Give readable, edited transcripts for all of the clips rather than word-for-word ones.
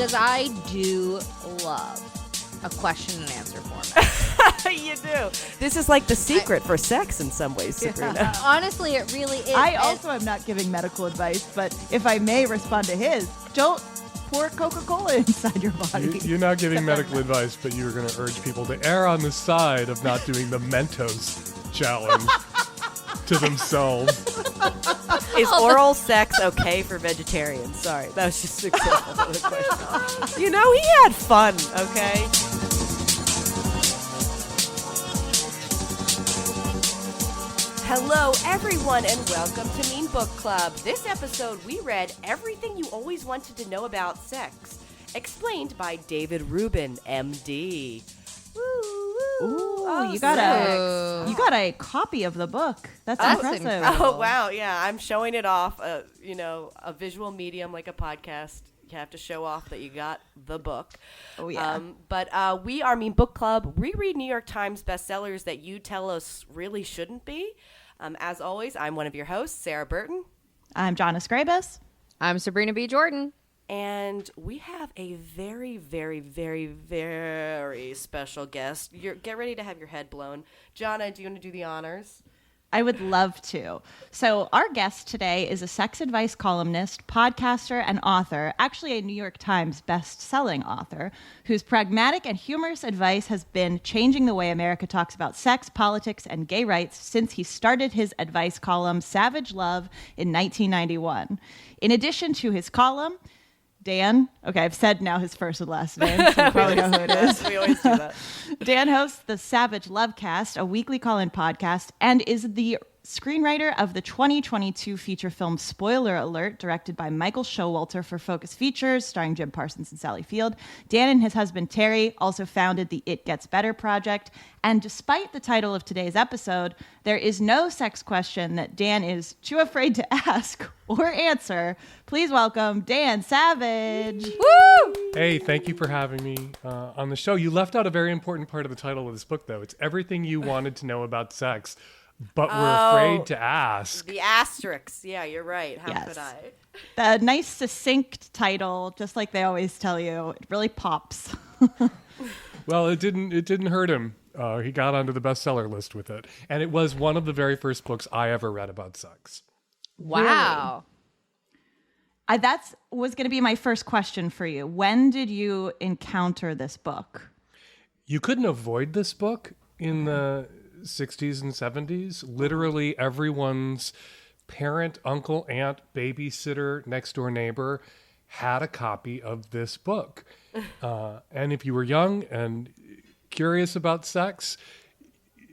Because I do love a question and answer format. You do. This is like the secret for sex in some ways, Sabrina. Honestly, it really is. I also am not giving medical advice, but if I may respond to his, don't pour Coca-Cola inside your body. You're not giving medical advice, but you're going to urge people to err on the side of not doing the Mentos challenge to themselves. Is oral sex okay for vegetarians? Sorry, that was just an example of the question. You know, he had fun, okay? Hello, everyone, and welcome to Mean Book Club. This episode, we read Everything You Always Wanted to Know About Sex, explained by David Rubin, MD. Ooh, you got a copy of the book. That's impressive. Oh, wow, yeah, I'm showing it off, a visual medium like a podcast. You have to show off that you got the book. Oh, yeah. But we are Mean Book Club. We read New York Times bestsellers that you tell us really shouldn't be. As always, I'm one of your hosts, Sarah Burton. I'm Jonna Scrabus. I'm Sabrina B. Jordan. And we have a very, very, very, very special guest. Get ready to have your head blown. Jonna, do you want to do the honors? I would love to. So our guest today is a sex advice columnist, podcaster, and author, actually a New York Times best-selling author, whose pragmatic and humorous advice has been changing the way America talks about sex, politics, and gay rights since he started his advice column, Savage Love, in 1991. In addition to his column, Dan, okay, I've said now his first and last name, so you probably know who it is. We always do that. Dan hosts the Savage Lovecast, a weekly call-in podcast, and is the screenwriter of the 2022 feature film Spoiler Alert, directed by Michael Showalter for Focus Features, starring Jim Parsons and Sally Field. Dan and his husband Terry also founded the It Gets Better project. And despite the title of today's episode, there is no sex question that Dan is too afraid to ask or answer. Please welcome Dan Savage. Woo! Hey, thank you for having me on the show. You left out a very important part of the title of this book, though. It's everything you wanted to know about sex, but we're afraid to ask. The asterisks. Yeah, you're right. How could I? The nice, succinct title, just like they always tell you, it really pops. Well, it didn't hurt him. He got onto the bestseller list with it. And it was one of the very first books I ever read about sex. Wow. Really? That was going to be my first question for you. When did you encounter this book? You couldn't avoid this book in the 60s and 70s. Literally everyone's parent, uncle, aunt, babysitter, next door neighbor had a copy of this book. And if you were young and curious about sex,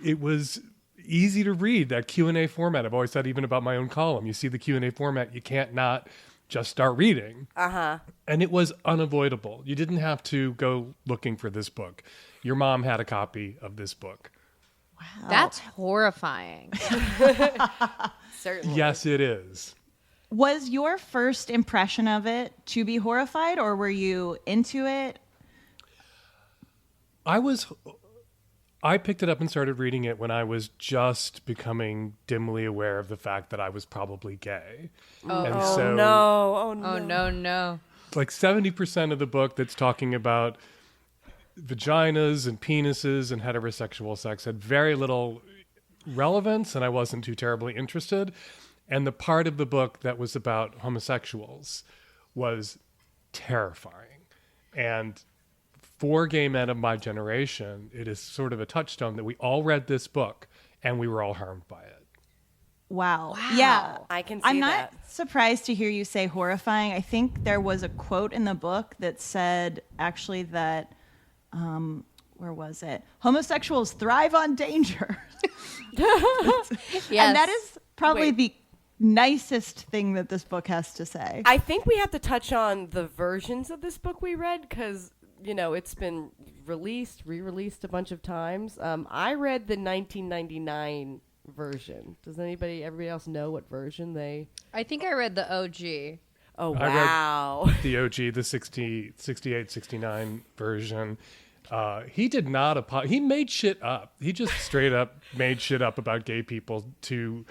it was easy to read that Q&A format. I've always said even about my own column, you see the Q&A format, you can't not just start reading. And it was unavoidable. You didn't have to go looking for this book. Your mom had a copy of this book. Wow. That's horrifying. Certainly. Yes, it is. Was your first impression of it to be horrified, or were you into it? I picked it up and started reading it when I was just becoming dimly aware of the fact that I was probably gay. Oh no. Oh, no. Like 70% of the book that's talking about vaginas and penises and heterosexual sex had very little relevance, and I wasn't too terribly interested. And the part of the book that was about homosexuals was terrifying. And for gay men of my generation, it is sort of a touchstone that we all read this book and we were all harmed by it. Wow. Yeah. I can see I'm that. not surprised to hear you say horrifying. I think there was a quote in the book that said actually that, where was it? Homosexuals thrive on danger. Yes. And that is probably the nicest thing that this book has to say. I think we have to touch on the versions of this book we read because, it's been re-released a bunch of times. I read the 1999 version. Does everybody else know what version they... I think I read the OG. Oh, wow. I read the OG, the 68, 69 version. He did not he made shit up. He just straight up made shit up about gay people to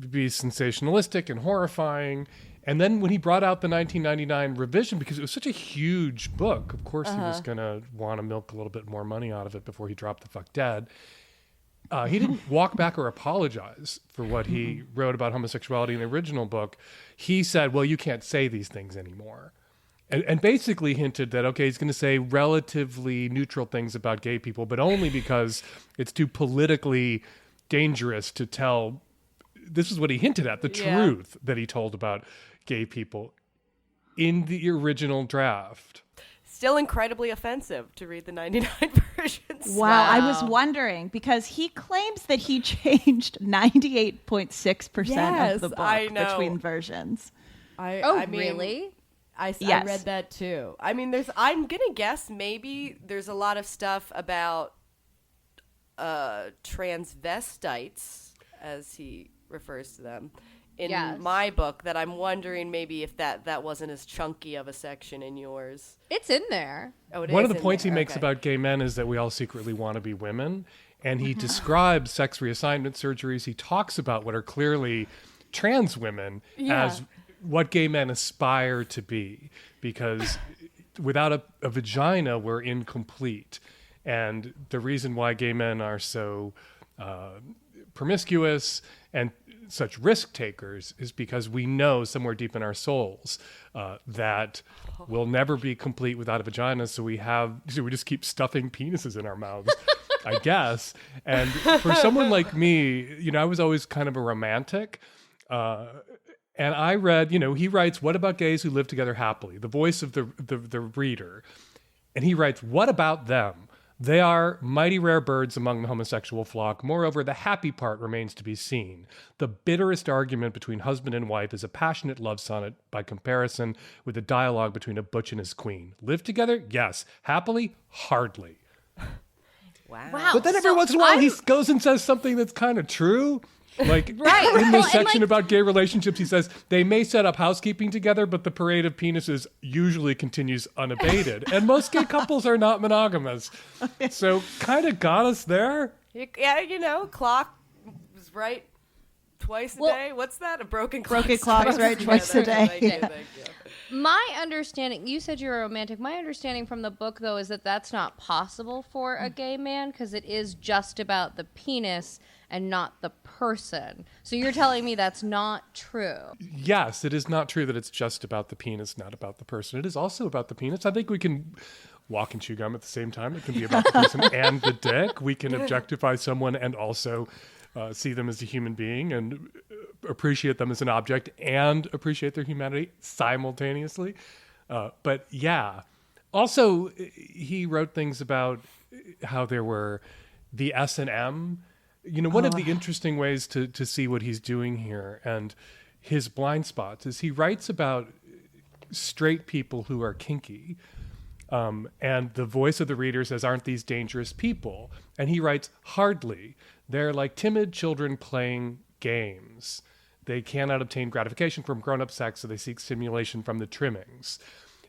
be sensationalistic and horrifying. And then when he brought out the 1999 revision, because it was such a huge book, of course he was going to want to milk a little bit more money out of it before he dropped the fuck dead. He didn't walk back or apologize for what he wrote about homosexuality in the original book. He said, well, you can't say these things anymore. And basically hinted that, okay, he's going to say relatively neutral things about gay people, but only because it's too politically dangerous to tell. This is what he hinted at, the truth that he told about gay people in the original draft. Still incredibly offensive to read the 99 versions. Wow. I was wondering, because he claims that he changed 98.6% of the book between versions. I mean, really? I Yes. read that too. I mean, I'm going to guess maybe there's a lot of stuff about transvestites, as he refers to them, in my book that I'm wondering maybe if that wasn't as chunky of a section in yours. It's in there. Oh, it One is of the in points there. he makes Okay. about gay men is that we all secretly want to be women. And he describes sex reassignment surgeries. He talks about what are clearly trans women as what gay men aspire to be. Because without a vagina, we're incomplete. And the reason why gay men are so promiscuous and such risk takers is because we know somewhere deep in our souls that we'll never be complete without a vagina. So we just keep stuffing penises in our mouths, I guess. And for someone like me, I was always kind of a romantic. And I read, he writes, what about gays who live together happily? The voice of the reader. And he writes, what about them? They are mighty rare birds among the homosexual flock. Moreover, the happy part remains to be seen. The bitterest argument between husband and wife is a passionate love sonnet by comparison with a dialogue between a butch and his queen. Live together? Yes. Happily? Hardly. Wow. But then every once in a while he goes and says something that's kind of true. Like in this section about gay relationships, he says they may set up housekeeping together, but the parade of penises usually continues unabated. And most gay couples are not monogamous. So kind of got us there. Yeah, clock is right twice a day. What's that? A broken clock. Broken clock's right twice a day. Thank you. My understanding, you said you're a romantic. My understanding from the book, though, is that that's not possible for a gay man because it is just about the penis and not the person. So you're telling me that's not true. Yes, it is not true that it's just about the penis, not about the person. It is also about the penis. I think we can walk and chew gum at the same time. It can be about the person and the dick. We can objectify someone and also see them as a human being and appreciate them as an object and appreciate their humanity simultaneously. But yeah. Also, he wrote things about how there were the S&M. One of the interesting ways to see what he's doing here and his blind spots is he writes about straight people who are kinky. And the voice of the reader says, aren't these dangerous people? And he writes, hardly. They're like timid children playing games. They cannot obtain gratification from grown-up sex, so they seek stimulation from the trimmings.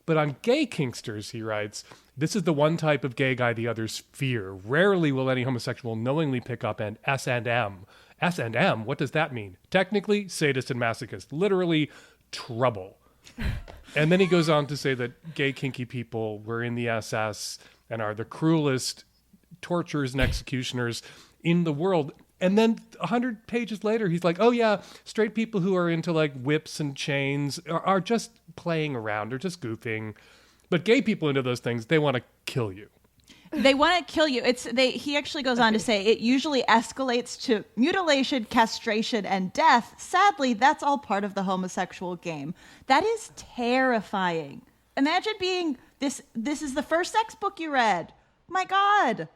But on gay kinksters, he writes, this is the one type of gay guy the others fear. Rarely will any homosexual knowingly pick up an S&M. S&M? What does that mean? Technically, sadist and masochist. Literally, trouble. And then he goes on to say that gay kinky people were in the SS and are the cruelest torturers and executioners in the world. And then 100 pages later, he's like, oh yeah, straight people who are into like whips and chains are just playing around or just goofing. But gay people into those things, they want to kill you. They want to kill you. He actually goes on to say it usually escalates to mutilation, castration, and death. Sadly, that's all part of the homosexual game. That is terrifying. Imagine being this is the first sex book you read. My God.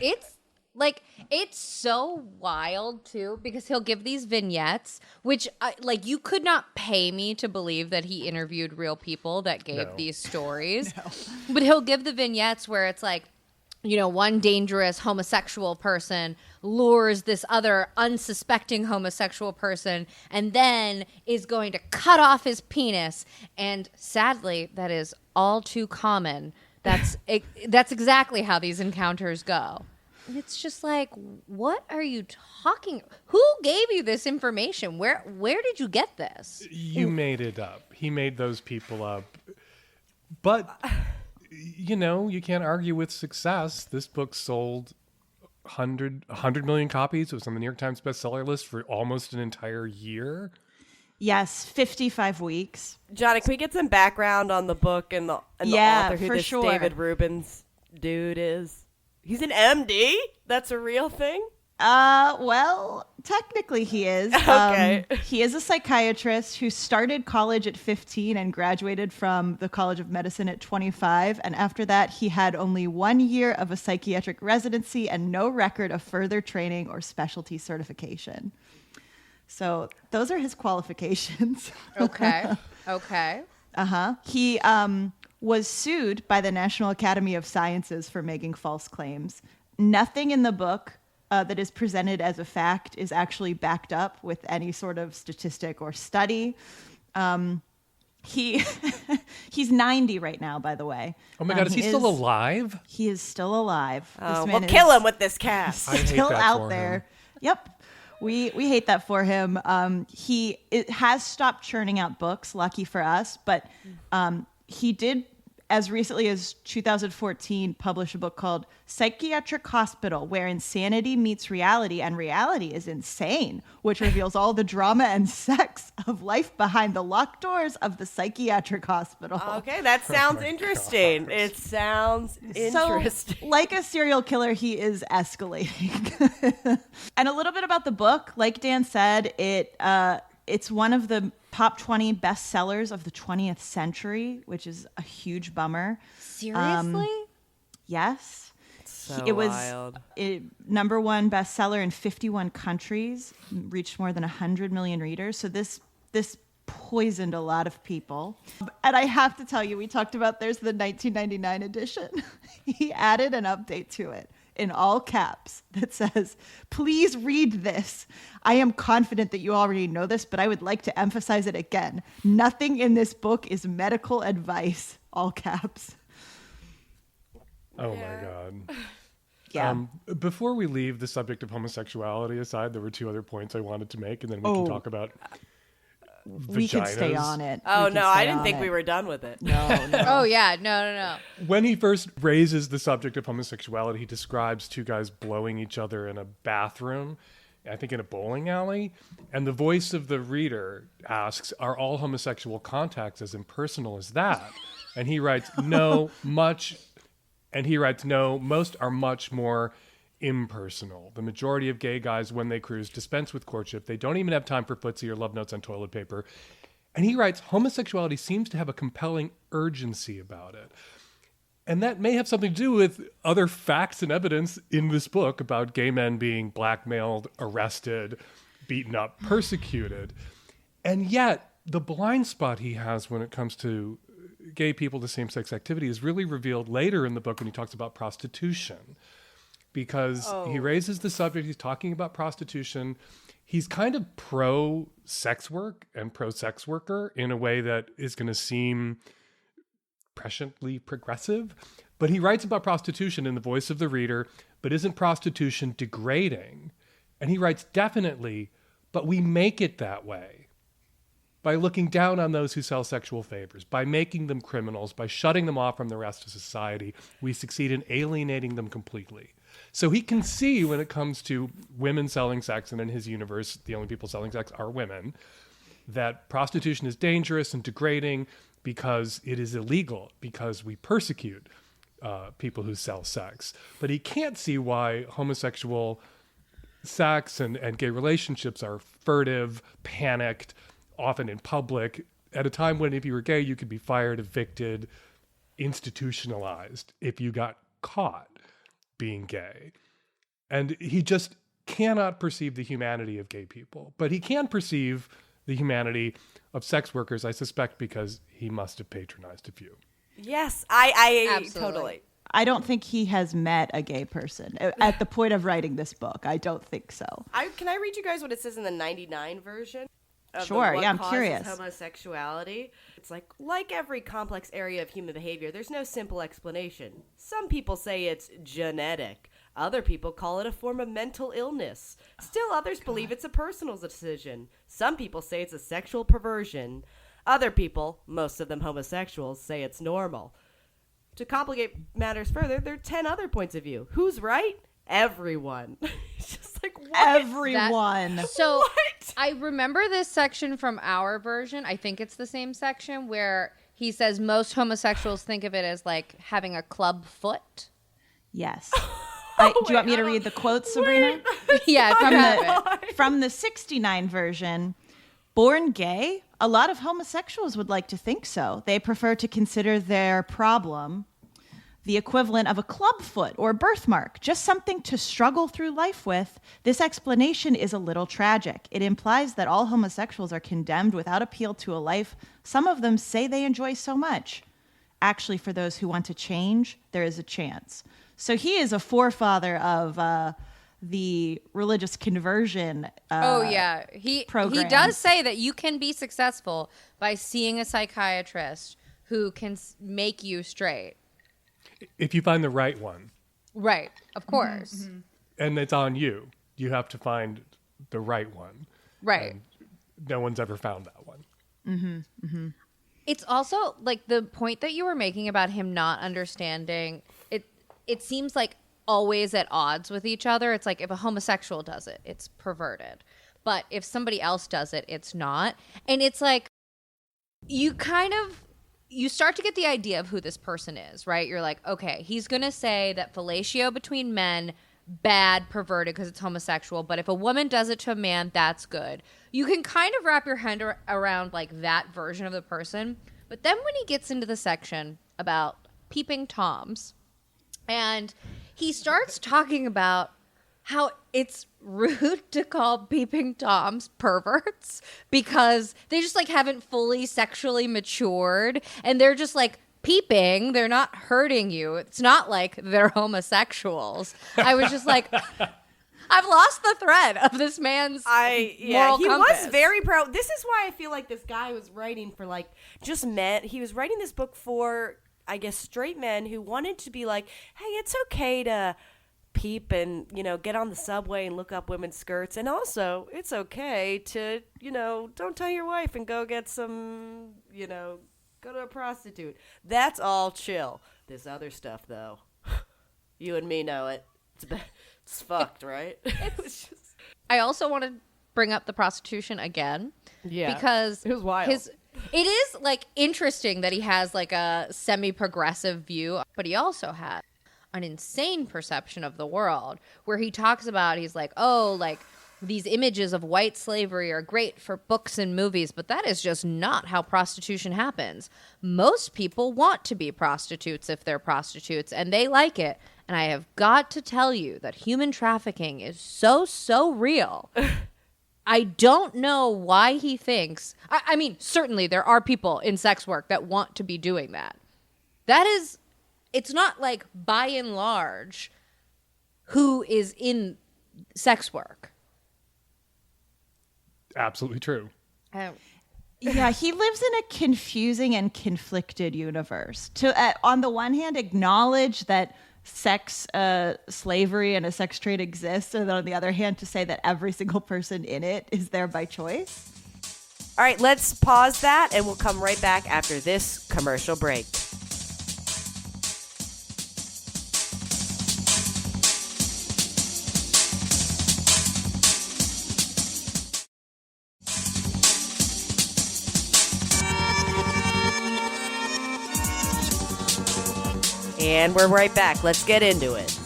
It's so wild too because he'll give these vignettes, which you could not pay me to believe that he interviewed real people that gave these stories. No. But he'll give the vignettes where it's like, one dangerous homosexual person lures this other unsuspecting homosexual person and then is going to cut off his penis. And sadly, that is all too common. That's exactly how these encounters go. It's just like, what are you talking? Who gave you this information? Where did you get this? You made it up. He made those people up. But, you can't argue with success. This book sold 100 million copies. It was on the New York Times bestseller list for almost an entire year. Yes, 55 weeks. Johnny, can we get some background on the book and the author who this sure. David Rubin's dude is? He's an MD? That's a real thing? Well, technically he is. Okay. He is a psychiatrist who started college at 15 and graduated from the College of Medicine at 25. And after that, he had only 1 year of a psychiatric residency and no record of further training or specialty certification. So those are his qualifications. Okay. He was sued by the National Academy of Sciences for making false claims. Nothing in the book that is presented as a fact is actually backed up with any sort of statistic or study. He's 90 right now, by the way. Oh my God, is he still alive? He is still alive. Oh, we'll kill him with this cast. I hate Still that out for there. him. Yep. We hate that for him. It has stopped churning out books, lucky for us, but he did, as recently as 2014, publish a book called Psychiatric Hospital, where insanity meets reality and reality is insane, which reveals all the drama and sex of life behind the locked doors of the psychiatric hospital. Okay, that sounds interesting. God. It sounds interesting. So, like a serial killer, he is escalating. And a little bit about the book. Like Dan said, it's one of the top 20 bestsellers of the 20th century, which is a huge bummer. Seriously? Yes. So it was wild. Number one bestseller in 51 countries, reached more than 100 million readers. So this poisoned a lot of people. And I have to tell you, we talked about there's the 1999 edition. He added an update to it in all caps that says, please read this. I am confident that you already know this, but I would like to emphasize it again. Nothing in this book is medical advice, all caps. Oh my God. Yeah. Before we leave the subject of homosexuality aside, there were two other points I wanted to make, and then we can talk about We could stay on it. Oh, no, I didn't think we were done with it. No. Oh, yeah. No. When he first raises the subject of homosexuality, he describes two guys blowing each other in a bathroom, I think in a bowling alley. And the voice of the reader asks, are all homosexual contacts as impersonal as that? And he writes, no, most are much more impersonal. The majority of gay guys, when they cruise, dispense with courtship. They don't even have time for footsie or love notes on toilet paper. And he writes, homosexuality seems to have a compelling urgency about it. And that may have something to do with other facts and evidence in this book about gay men being blackmailed, arrested, beaten up, persecuted. And yet, the blind spot he has when it comes to gay people to same-sex activity is really revealed later in the book when he talks about prostitution. Because he raises the subject, he's talking about prostitution. He's kind of pro-sex work and pro-sex worker in a way that is going to seem presciently progressive. But he writes about prostitution in the voice of the reader, but isn't prostitution degrading? And he writes, definitely, but we make it that way. By looking down on those who sell sexual favors, by making them criminals, by shutting them off from the rest of society, we succeed in alienating them completely. So he can see when it comes to women selling sex, and in his universe, the only people selling sex are women, that prostitution is dangerous and degrading because it is illegal, because we persecute people who sell sex. But he can't see why homosexual sex and gay relationships are furtive, panicked, often in public, at a time when if you were gay, you could be fired, evicted, institutionalized if you got caught being gay. And he just cannot perceive the humanity of gay people. But he can perceive the humanity of sex workers, I suspect, because he must have patronized a few. Yes, I Absolutely. totally. I don't think he has met a gay person at the point of writing this book. I don't think so. Can I read you guys what it says in the 99 version? Sure, yeah, I'm curious. Homosexuality. It's like every complex area of human behavior, there's no simple explanation. Some people say it's genetic. Other people call it a form of mental illness. Still others believe it's a personal decision. Some people say it's a sexual perversion. Other people, most of them homosexuals, say it's normal. To complicate matters further, there are 10 other points of view. Who's right? Everyone. It's just like, what? Everyone. So What? I remember this section from our version. I think it's the same section where he says most homosexuals think of it as like having a club foot. Yes. Do you want me to read the quotes, Sabrina? Yeah, if you have it. From the 69 version, born gay, a lot of homosexuals would like to think so. They prefer to consider their problem the equivalent of a club foot or birthmark, just something to struggle through life with. This explanation is a little tragic. It implies that all homosexuals are condemned without appeal to a life some of them say they enjoy so much. Actually, for those who want to change, there is a chance. So he is a forefather of the religious conversion. He program. does say that you can be successful by seeing a psychiatrist who can make you straight. If you find the right one. Right, of course. Mm-hmm. And it's on you. You have to find the right one. Right. And no one's ever found that one. Mm-hmm. Mm-hmm. It's also like the point that you were making about him not understanding it. It seems like always at odds with each other. It's like if a homosexual does it, it's perverted. But if somebody else does it, it's not. And it's like you start to get the idea of who this person is, right? You're like, okay, he's going to say that fellatio between men, bad, perverted because it's homosexual. But if a woman does it to a man, that's good. You can kind of wrap your head around like that version of the person. But then when he gets into the section about peeping toms, and he starts talking about how it's rude to call peeping toms perverts because they just like haven't fully sexually matured and they're just like peeping. They're not hurting you. It's not like they're homosexuals. I was just like, I've lost the thread of this man's moral he compass. was very proud. This is why I feel like this guy was writing for like just men. He was writing this book for, I guess, straight men who wanted to be like, hey, it's okay to peep and, get on the subway and look up women's skirts. And also, it's okay to, don't tell your wife and go get some, go to a prostitute. That's all chill. This other stuff, though, you and me know it. It's fucked, right? It's just... I also want to bring up the prostitution again. Yeah. Because it was wild. It is like interesting that he has like a semi-progressive view, but he also has an insane perception of the world where he talks about, he's like, oh, like these images of white slavery are great for books and movies, but that is just not how prostitution happens. Most people want to be prostitutes if they're prostitutes, and they like it. And I have got to tell you that human trafficking is so real. I don't know why he thinks... I mean, certainly there are people in sex work that want to be doing that. That is... It's not like, by and large, who is in sex work. Absolutely true. Yeah, he lives in a confusing and conflicted universe. To, on the one hand, acknowledge that sex slavery and a sex trade exists, and then on the other hand, to say that every single person in it is there by choice. All right, let's pause that, and we'll come right back after this commercial break. And we're right back. Let's get into it.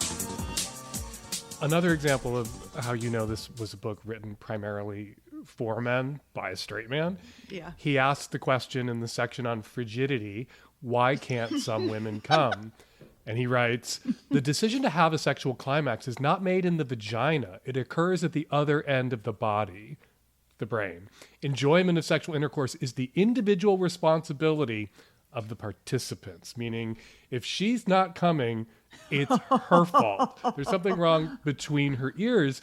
Another example of how this was a book written primarily for men by a straight man. Yeah. He asked the question in the section on frigidity, why can't some women come? And he writes, the decision to have a sexual climax is not made in the vagina. It occurs at the other end of the body, the brain. Enjoyment of sexual intercourse is the individual responsibility of the participants, meaning if she's not coming, it's her fault. There's something wrong between her ears.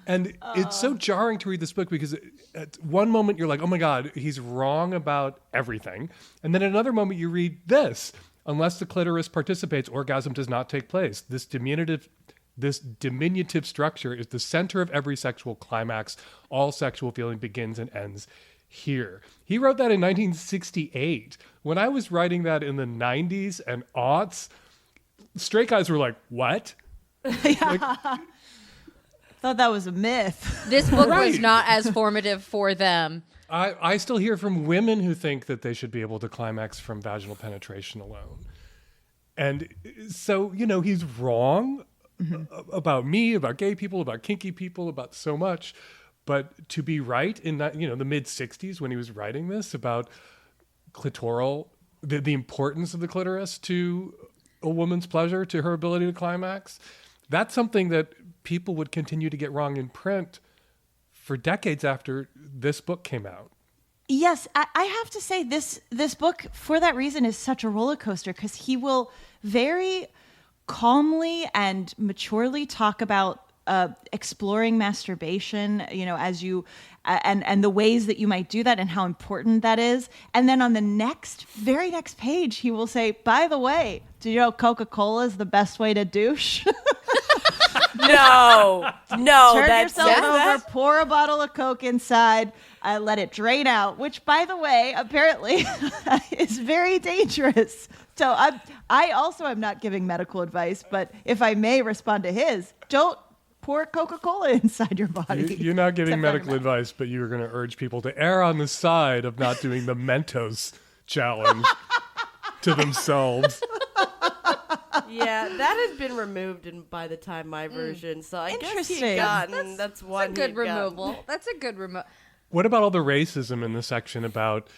And it's so jarring to read this book because at one moment you're like, oh my God, he's wrong about everything. And then at another moment you read this: unless the clitoris participates, orgasm does not take place. This diminutive This diminutive structure is the center of every sexual climax. All sexual feeling begins and ends here. He wrote that in 1968. When I was writing that in the 90s and aughts, straight guys were like, what? Thought that was a myth. This book was not as formative for them. I still hear from women who think that they should be able to climax from vaginal penetration alone. And so, he's wrong about me, about gay people, about kinky people, about so much. But to be right in that, the mid 60s when he was writing this about clitoral, the importance of the clitoris to a woman's pleasure, to her ability to climax, that's something that people would continue to get wrong in print for decades after this book came out. Yes, I have to say this book, for that reason, is such a roller coaster because he will very calmly and maturely talk about exploring masturbation, as you and the ways that you might do that and how important that is. And then on the very next page, he will say, by the way, do you know Coca-Cola is the best way to douche? No. Turn yourself over, pour a bottle of Coke inside, let it drain out, which, by the way, apparently is very dangerous. So I also am not giving medical advice, but if I may respond to his, don't pour Coca-Cola inside your body. You're not giving medical advice, but you're going to urge people to err on the side of not doing the Mentos challenge to themselves. Yeah, that has been removed by the time my version, so I guess he gotten that's one good removal. That's a good removal. What about all the racism in the section about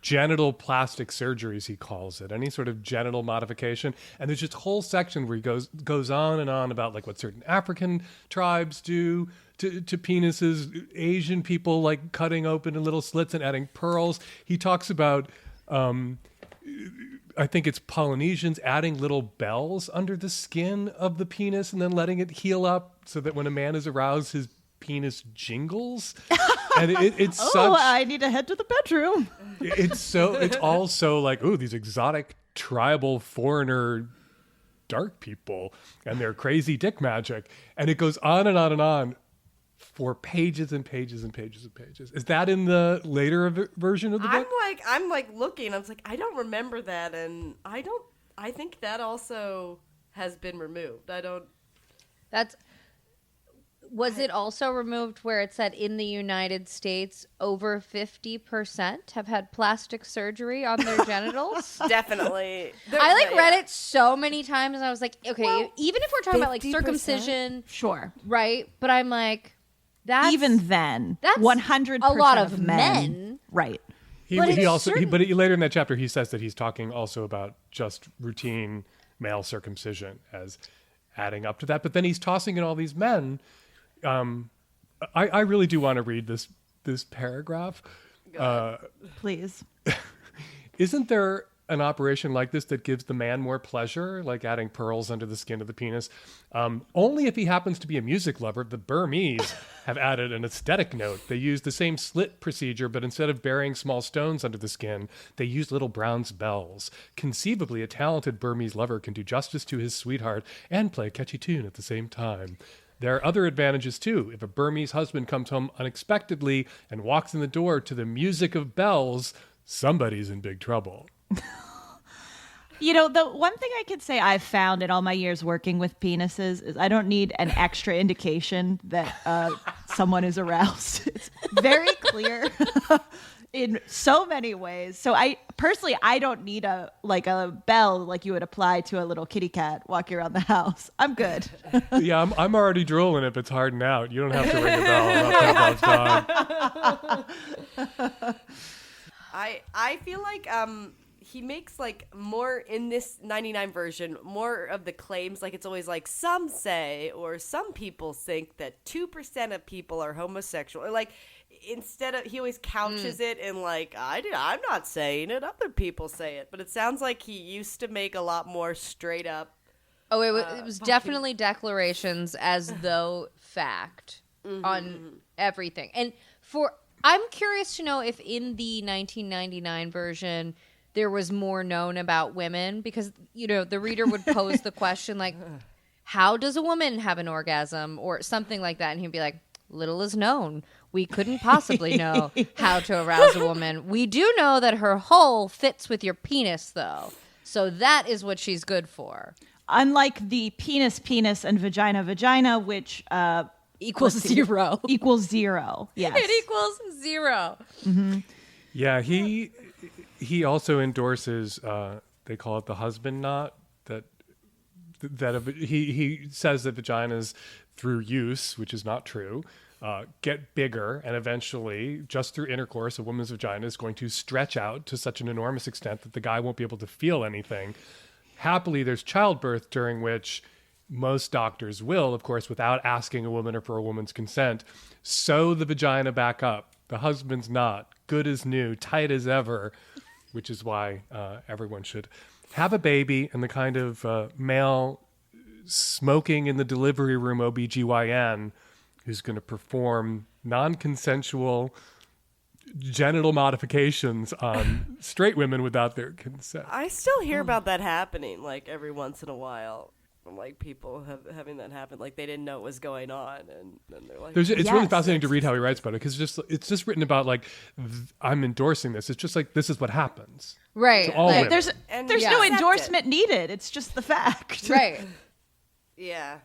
genital plastic surgeries, he calls it, any sort of genital modification? And there's just a whole section where he goes on and on about like what certain African tribes do to penises, Asian people like cutting open in little slits and adding pearls. He talks about I think it's Polynesians adding little bells under the skin of the penis and then letting it heal up so that when a man is aroused, his penis jingles. And it's I need to head to the bedroom. It's also like, ooh, these exotic tribal foreigner dark people and their crazy dick magic. And it goes on and on and on for pages and pages and pages and pages. Is that in the later version of the book? I'm looking. I was like, I don't remember that, and I think that also has been removed. Was it also removed where it said in the United States over 50% have had plastic surgery on their genitals? Definitely. I read it so many times and I was like, okay, well, even if we're talking about like circumcision, sure, right? But I'm like, that's even then, that's 100% a lot of men, right? But later in that chapter, he says that he's talking also about just routine male circumcision as adding up to that. But then he's tossing in all these men. I really do want to read this paragraph. Please. Isn't there an operation like this that gives the man more pleasure, like adding pearls under the skin of the penis? Only if he happens to be a music lover. The Burmese have added an aesthetic note. They use the same slit procedure, but instead of burying small stones under the skin, they use little bronze bells. Conceivably, a talented Burmese lover can do justice to his sweetheart and play a catchy tune at the same time. There are other advantages, too. If a Burmese husband comes home unexpectedly and walks in the door to the music of bells, somebody's in big trouble. The one thing I could say I've found in all my years working with penises is I don't need an extra indication that someone is aroused. It's very clear in so many ways. So I don't need a bell like you would apply to a little kitty cat walking around the house. I'm good. Yeah, I'm already drooling if it's hardened out. You don't have to ring a bell. I feel like he makes like more in this 99 version, more of the claims, like it's always like some say or some people think that 2% of people are homosexual, or like instead of, he always couches it in like, I'm not saying it, other people say it. But it sounds like he used to make a lot more straight up. Oh, it was definitely declarations as though fact on everything. And I'm curious to know if in the 1999 version there was more known about women, because, the reader would pose the question like, how does a woman have an orgasm or something like that? And he'd be like, little is known. We couldn't possibly know how to arouse a woman. We do know that her hole fits with your penis, though. So that is what she's good for. Unlike the penis, and vagina, which equals zero. Equals zero. Yes. It equals zero. Mm-hmm. Yeah, he also endorses, they call it the husband knot, that he says that vaginas, through use, which is not true, get bigger, and eventually, just through intercourse, a woman's vagina is going to stretch out to such an enormous extent that the guy won't be able to feel anything. Happily, there's childbirth, during which most doctors will, of course, without asking a woman or for a woman's consent, sew the vagina back up. The husband's knot, good as new, tight as ever, which is why everyone should have a baby, and the kind of male smoking in the delivery room OBGYN who's going to perform non-consensual genital modifications on straight women without their consent. I still hear about that happening, like, every once in a while. From, like, people having that happen, like they didn't know what was going on, and then they're like, it's really fascinating to read how he writes about it, because it's just written about, like, I'm endorsing this. It's just like, this is what happens. Right. To all Like, women. There's no endorsement needed. It's just the fact. Right. Yeah.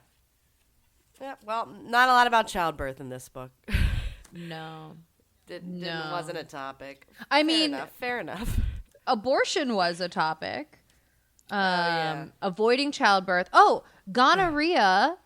Yeah. Well, not a lot about childbirth in this book. No. Wasn't a topic. I mean, fair enough. Abortion was a topic. Yeah. Avoiding childbirth. Gonorrhea.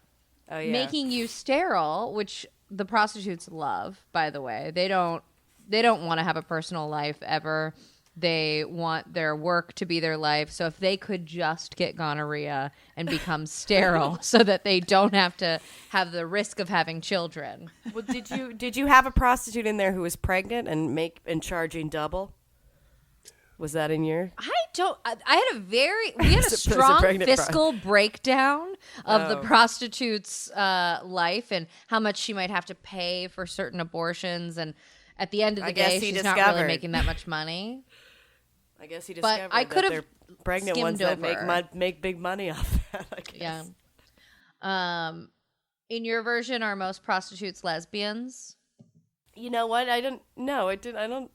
Oh, yeah. Making you sterile, which the prostitutes love, by the way. They don't want to have a personal life ever. They want their work to be their life. So if they could just get gonorrhea and become sterile so that they don't have to have the risk of having children. Well, did you have a prostitute in there who was pregnant and charging double? Was that in your? We had a strong fiscal breakdown of the prostitute's life and how much she might have to pay for certain abortions. And at the end of the day, she's not really making that much money. I guess he discovered that they're pregnant ones that make big money off that, I guess. Yeah. In your version, are most prostitutes lesbians? You know what? I don't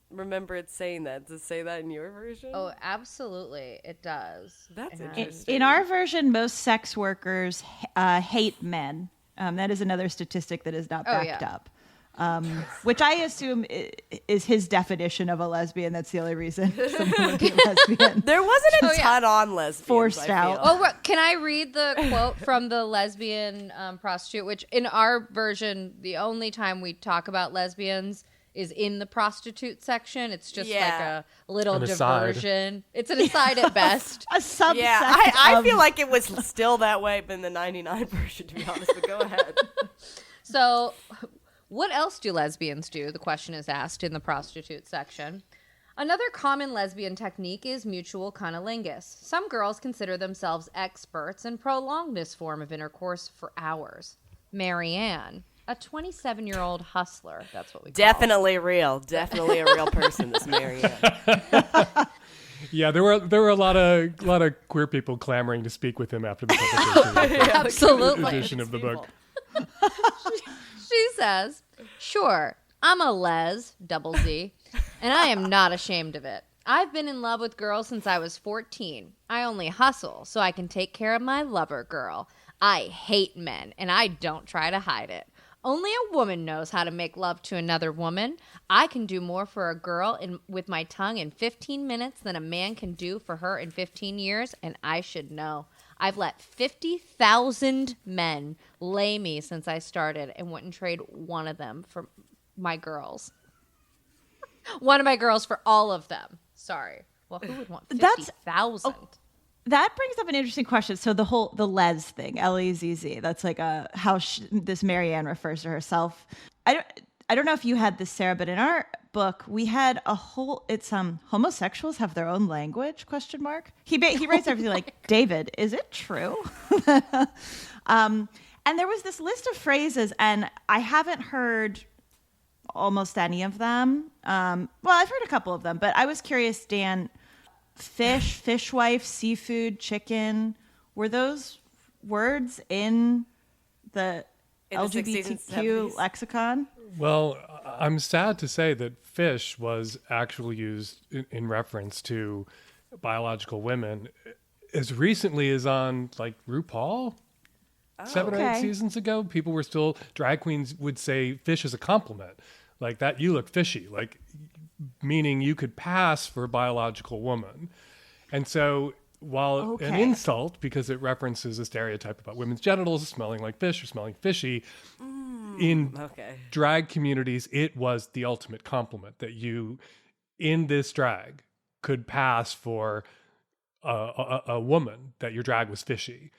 remember it saying that. Does it say that in your version? Oh, absolutely. It does. That's interesting. In our version, most sex workers hate men. That is another statistic that is not backed up. Which I assume is his definition of a lesbian. That's the only reason someone would be a lesbian. There wasn't a ton on lesbians. Forced out. Can I read the quote from the lesbian prostitute? Which in our version, the only time we talk about lesbians is in the prostitute section. It's just like a little diversion. It's an aside at best. A subset. Yeah, I feel like it was still that way in the 99 version, to be honest, but go ahead. So, what else do lesbians do? The question is asked in the prostitute section. Another common lesbian technique is mutual cunnilingus. Some girls consider themselves experts and prolong this form of intercourse for hours. Marianne, a 27-year-old hustler. That's what we call Definitely real. Definitely a real person, this Marianne. Yeah, there were a lot of queer people clamoring to speak with him after the publication. Absolutely. Edition of the book. She says, "Sure, I'm a les, double Z, and I am not ashamed of it. I've been in love with girls since I was 14. I only hustle so I can take care of my lover girl. I hate men, and I don't try to hide it. Only a woman knows how to make love to another woman. I can do more for a girl with my tongue in 15 minutes than a man can do for her in 15 years, and I should know. I've let 50,000 men lay me since I started and wouldn't trade one of them for my girls. One of my girls for all of them. Sorry. Well, who would want 50,000? That brings up an interesting question. So the les thing, Lezz, that's like how this Marianne refers to herself. I don't know if you had this, Sarah, but in our book we had a whole. It's homosexuals have their own language? ? He writes everything like, David, is it true? And there was this list of phrases, and I haven't heard almost any of them. Well, I've heard a couple of them, but I was curious, Dan. Fish, fishwife, seafood, chicken. Were those words in the In the 60s and LGBTQ 70s? lexicon? Well, I'm sad to say that fish was actually used in reference to biological women as recently as on like RuPaul. 7 or 8 seasons ago, people were still, drag queens would say fish as a compliment. Like that, you look fishy, like meaning you could pass for a biological woman. And so while an insult, because it references a stereotype about women's genitals smelling like fish or smelling fishy, in drag communities, it was the ultimate compliment that you, in this drag, could pass for a woman, that your drag was fishy.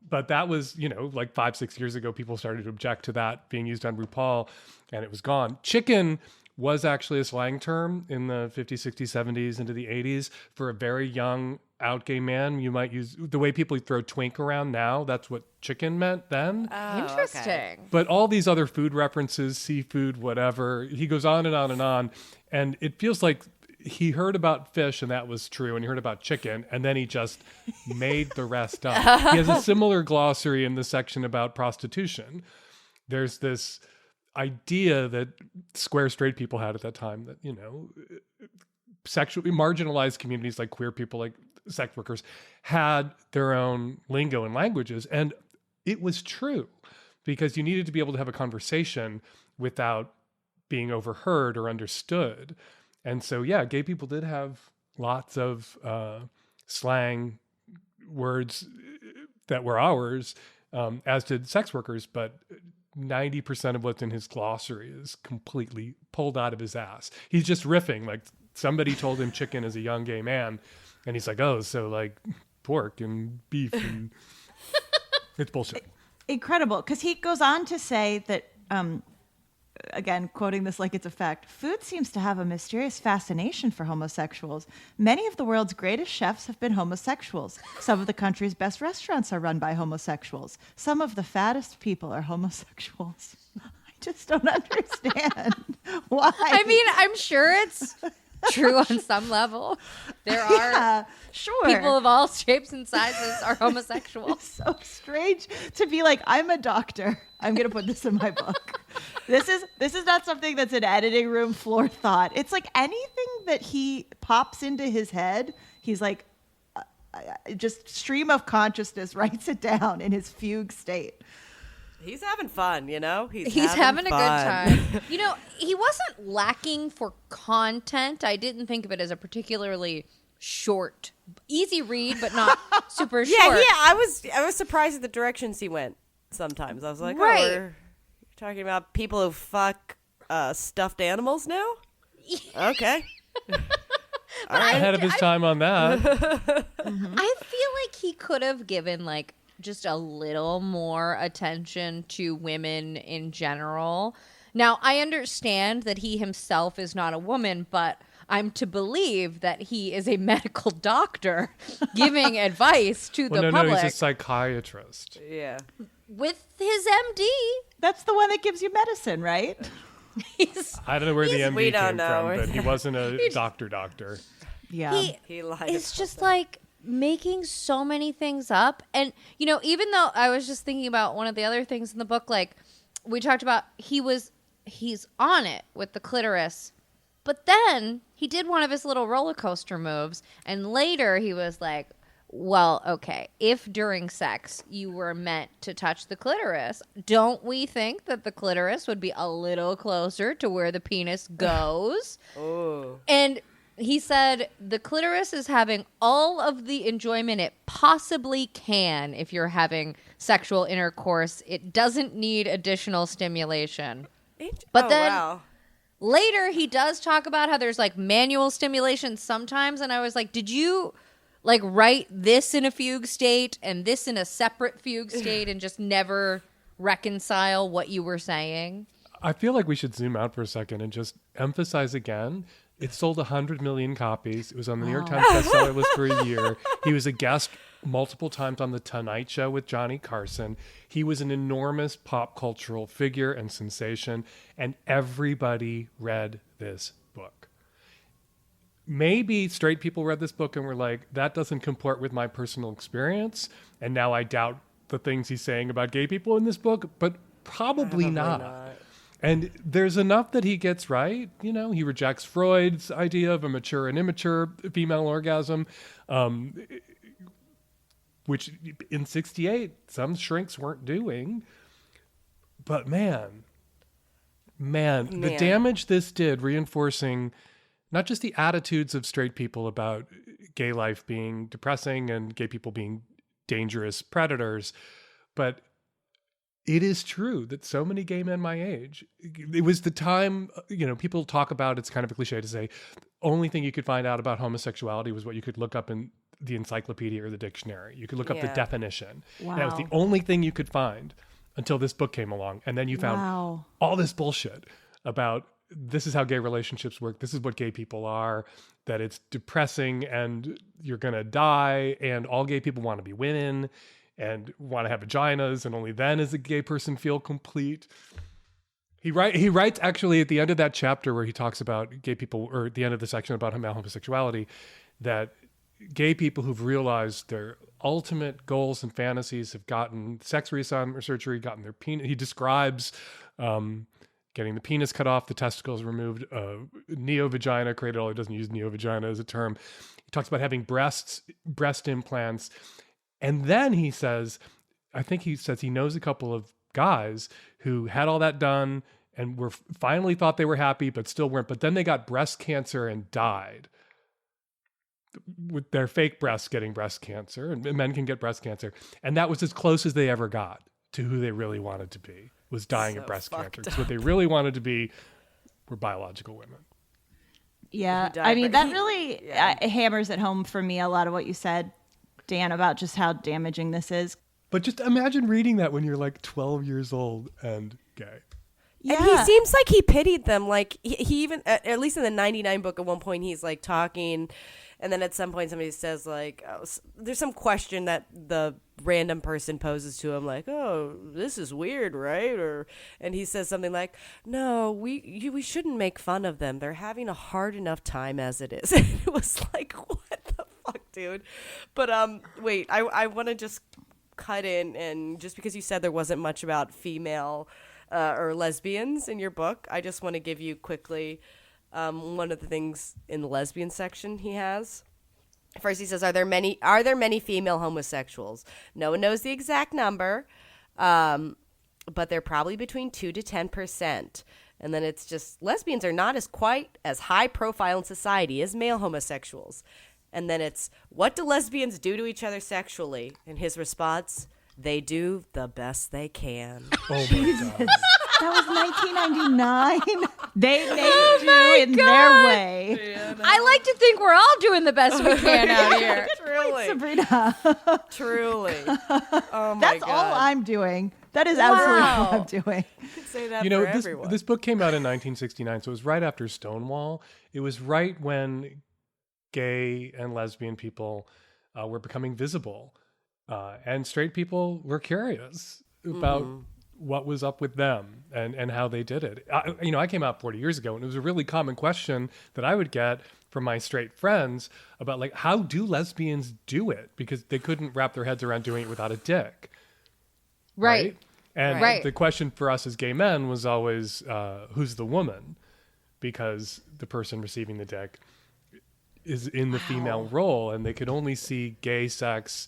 But that was, like 5-6 years ago, people started to object to that being used on RuPaul, and it was gone. Chicken was actually a slang term in the 50s, 60s, 70s, into the 80s for a very young out gay man. You might use the way people throw twink around now. That's what chicken meant then. Interesting. Okay. But all these other food references, seafood, whatever, he goes on and on and on. And it feels like he heard about fish and that was true, and he heard about chicken, and then he just made the rest up. He has a similar glossary in the section about prostitution. There's this idea that square straight people had at that time that, sexually marginalized communities like queer people, like sex workers, had their own lingo and languages. And it was true, because you needed to be able to have a conversation without being overheard or understood. And so, yeah, gay people did have lots of slang words that were ours, as did sex workers, but 90% of what's in his glossary is completely pulled out of his ass. He's just riffing, like somebody told him chicken as a young gay man, and he's like, oh, so like pork and beef, and it's bullshit. Incredible, because he goes on to say that, again, quoting this like it's a fact, food seems to have a mysterious fascination for homosexuals. Many of the world's greatest chefs have been homosexuals. Some of the country's best restaurants are run by homosexuals. Some of the fattest people are homosexuals. I just don't understand why. I mean, I'm sure it's true on some level. There are people of all shapes and sizes are homosexual. It's so strange to be like, I'm a doctor. I'm going to put this in my book. This is not something that's an editing room floor thought. It's like anything that he pops into his head, he's like, just stream of consciousness, writes it down in his fugue state. He's having fun, He's having a fun. good time. He wasn't lacking for content. I didn't think of it as a particularly short, easy read, but not super short. Yeah. I was surprised at the directions he went. Sometimes I was like, right. Oh, you're talking about people who fuck stuffed animals now? Okay. All right. Ahead of his time on that. I feel like he could have given like just a little more attention to women in general. Now, I understand that he himself is not a woman, but I'm to believe that he is a medical doctor giving advice to the public. No, he's a psychiatrist. Yeah. With his MD. That's the one that gives you medicine, right? I don't know where the MD we don't came know. from, but he wasn't a doctor. Yeah. He lied. It's just like making so many things up. And, even though I was just thinking about one of the other things in the book, like we talked about, he's on it with the clitoris, but then he did one of his little roller coaster moves. And later he was like, well, okay, if during sex you were meant to touch the clitoris, don't we think that the clitoris would be a little closer to where the penis goes? Oh. And he said the clitoris is having all of the enjoyment it possibly can if you're having sexual intercourse. It doesn't need additional stimulation. But then later he does talk about how there's like manual stimulation sometimes. And I was like, did you like write this in a fugue state and this in a separate fugue state and just never reconcile what you were saying? I feel like we should zoom out for a second and just emphasize again. It sold 100 million copies. It was on the New York Times bestseller list for a year. He was a guest multiple times on The Tonight Show with Johnny Carson. He was an enormous pop cultural figure and sensation, and everybody read this book. Maybe straight people read this book and were like, that doesn't comport with my personal experience, and now I doubt the things he's saying about gay people in this book, but probably not. And there's enough that he gets right. You know, he rejects Freud's idea of a mature and immature female orgasm, which in 1968, some shrinks weren't doing. But man, the damage this did, reinforcing not just the attitudes of straight people about gay life being depressing and gay people being dangerous predators, but it is true that so many gay men my age, it was the time, you know, people talk about, it's kind of a cliche to say, only thing you could find out about homosexuality was what you could look up in the encyclopedia or the dictionary. You could look up the definition. Wow. And that was the only thing you could find until this book came along. And then you found all this bullshit about this is how gay relationships work. This is what gay people are, that it's depressing and you're going to die. And all gay people want to be women and want to have vaginas, and only then does a gay person feel complete. He writes actually at the end of that chapter where he talks about gay people, or at the end of the section about male homosexuality, that gay people who've realized their ultimate goals and fantasies have gotten sex reassignment surgery, gotten their penis. He describes getting the penis cut off, the testicles removed, neo-vagina created, although he doesn't use neo-vagina as a term. He talks about having breast implants. And then he says, he knows a couple of guys who had all that done and were finally thought they were happy, but still weren't. But then they got breast cancer and died with their fake breasts getting breast cancer, and men can get breast cancer. And that was as close as they ever got to who they really wanted to be, was dying of breast cancer. So what they really wanted to be were biological women. Yeah. I mean, that really hammers it home for me, a lot of what you said, Dan, about just how damaging this is. But just imagine reading that when you're like 12 years old and gay. Yeah. And he seems like he pitied them. Like he even, at least in the 99 book, at one point he's like talking, and then at some point somebody says like, oh, there's some question that the random person poses to him, like, oh, this is weird, right? And he says something like, no, we shouldn't make fun of them. They're having a hard enough time as it is. And it was like, what the fuck, dude? But wait, I want to just cut in, and just because you said there wasn't much about female or lesbians in your book, I just want to give you quickly one of the things in the lesbian section he has. First, he says, are there many female homosexuals? No one knows the exact number, but they're probably between 2 to 10%. And then it's just, lesbians are not quite as high profile in society as male homosexuals. And then it's, what do lesbians do to each other sexually? And his response, they do the best they can. Oh my God. That was 1999. They do in their way. Yeah, no. I like to think we're all doing the best we can out here. Truly. Sabrina. Truly. Oh my That's God. all I'm doing. That is absolutely what I'm doing. You could say that for everyone. This book came out in 1969, so it was right after Stonewall. It was right when gay and lesbian people were becoming visible. And straight people were curious about what was up with them and how they did it. I came out 40 years ago, and it was a really common question that I would get from my straight friends about, like, how do lesbians do it? Because they couldn't wrap their heads around doing it without a dick. Right. And the question for us as gay men was always, who's the woman? Because the person receiving the dick is in the female role, and they could only see gay sex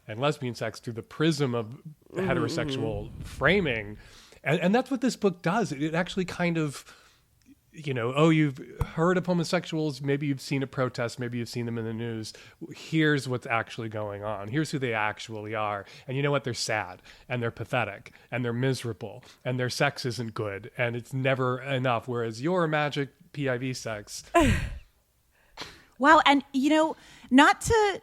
and lesbian sex through the prism of heterosexual framing. And that's what this book does. It actually kind of, you've heard of homosexuals, maybe you've seen a protest, maybe you've seen them in the news. Here's what's actually going on. Here's who they actually are. And you know what? They're sad, and they're pathetic, and they're miserable, and their sex isn't good, and it's never enough. Whereas your magic PIV sex... Wow. And, not to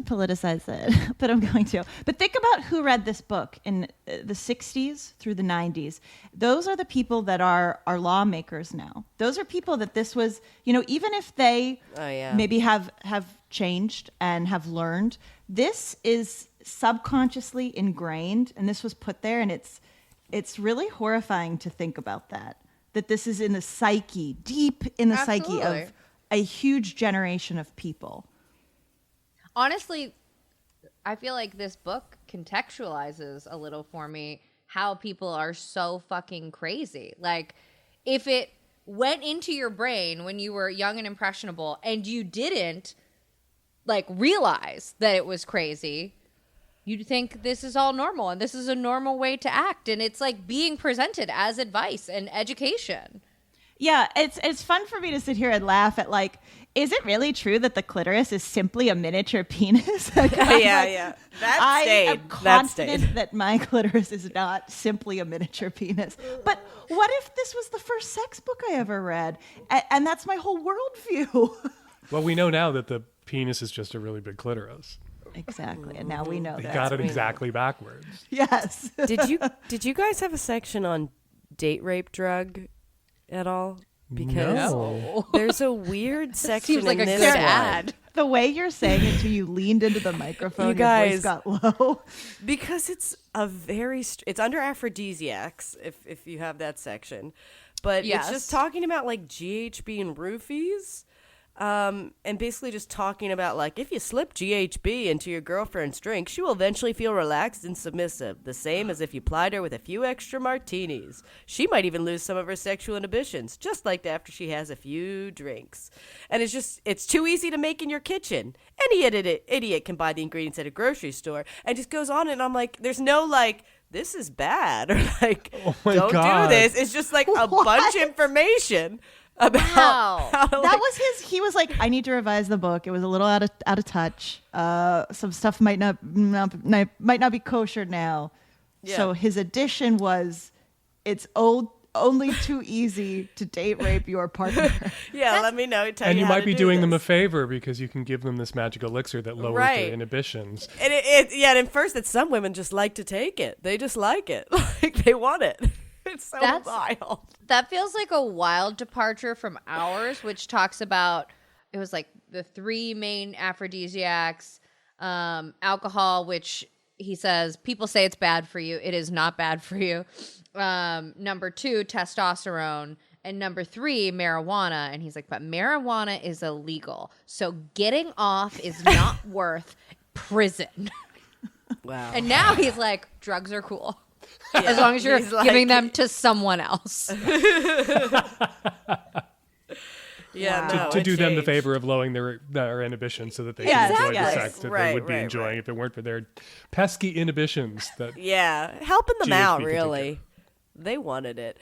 politicize it, but I'm going to. But think about who read this book in the 60s through the 90s. Those are the people that are lawmakers now. Those are people that this was, even if they maybe have changed and have learned, this is subconsciously ingrained, and this was put there, and it's really horrifying to think about that this is in the psyche, deep in the psyche of a huge generation of people. Honestly, I feel like this book contextualizes a little for me how people are so fucking crazy. Like, if it went into your brain when you were young and impressionable and you didn't, like, realize that it was crazy, you'd think this is all normal and this is a normal way to act. And it's, like, being presented as advice and education. Yeah, it's fun for me to sit here and laugh at, like, is it really true that the clitoris is simply a miniature penis? Yeah. I am confident that my clitoris is not simply a miniature penis. But what if this was the first sex book I ever read? And that's my whole worldview. Well, we know now that the penis is just a really big clitoris. Exactly, and now we know They that. got it exactly backwards. Yes. Did you guys have a section on date rape drug at all? Because No. there's a weird section Seems like in a this good one. ad. The way you're saying it till you leaned into the microphone, You guys- your voice got low. Because it's a very it's under aphrodisiacs if you have that section, but Yes. it's just talking about like GHB and roofies, and basically just talking about, like, if you slip GHB into your girlfriend's drink, she will eventually feel relaxed and submissive, the same as if you plied her with a few extra martinis. She might even lose some of her sexual inhibitions, just like after she has a few drinks. And it's too easy to make in your kitchen. Any idiot can buy the ingredients at a grocery store, and just goes on, and I'm like, there's no, like, this is bad, or like, Oh my don't God. do this. It's just like a bunch of information about Wow. how to, That like, was he was like, I need to revise the book. It was a little out of touch. Some stuff might not be kosher now. Yeah. So his addition was, it's only too easy to date rape your partner. yeah, let me know. Tell And you how might to be do doing them a this. favor because you can give them this magic elixir that lowers Right. their inhibitions. And and at first, that some women just like to take it. They just like it. Like, they want it. It's so That's- wild. That feels like a wild departure from ours, which talks about, it was like the three main aphrodisiacs, alcohol, which he says, people say it's bad for you. It is not bad for you. Number 2, testosterone. And number 3, marijuana. And he's like, but marijuana is illegal. So getting off is not worth prison. Wow. And now he's like, drugs are cool. Yeah. As long as you're He's like- giving them to someone else. Yeah, Wow. no, To it do them the changed. favor of lowering their inhibitions so that they Yeah, can enjoy the exactly. sex that Right, they would be right, enjoying right. if it weren't for their pesky inhibitions. That Yeah, helping them GHB out, can take really. They wanted it.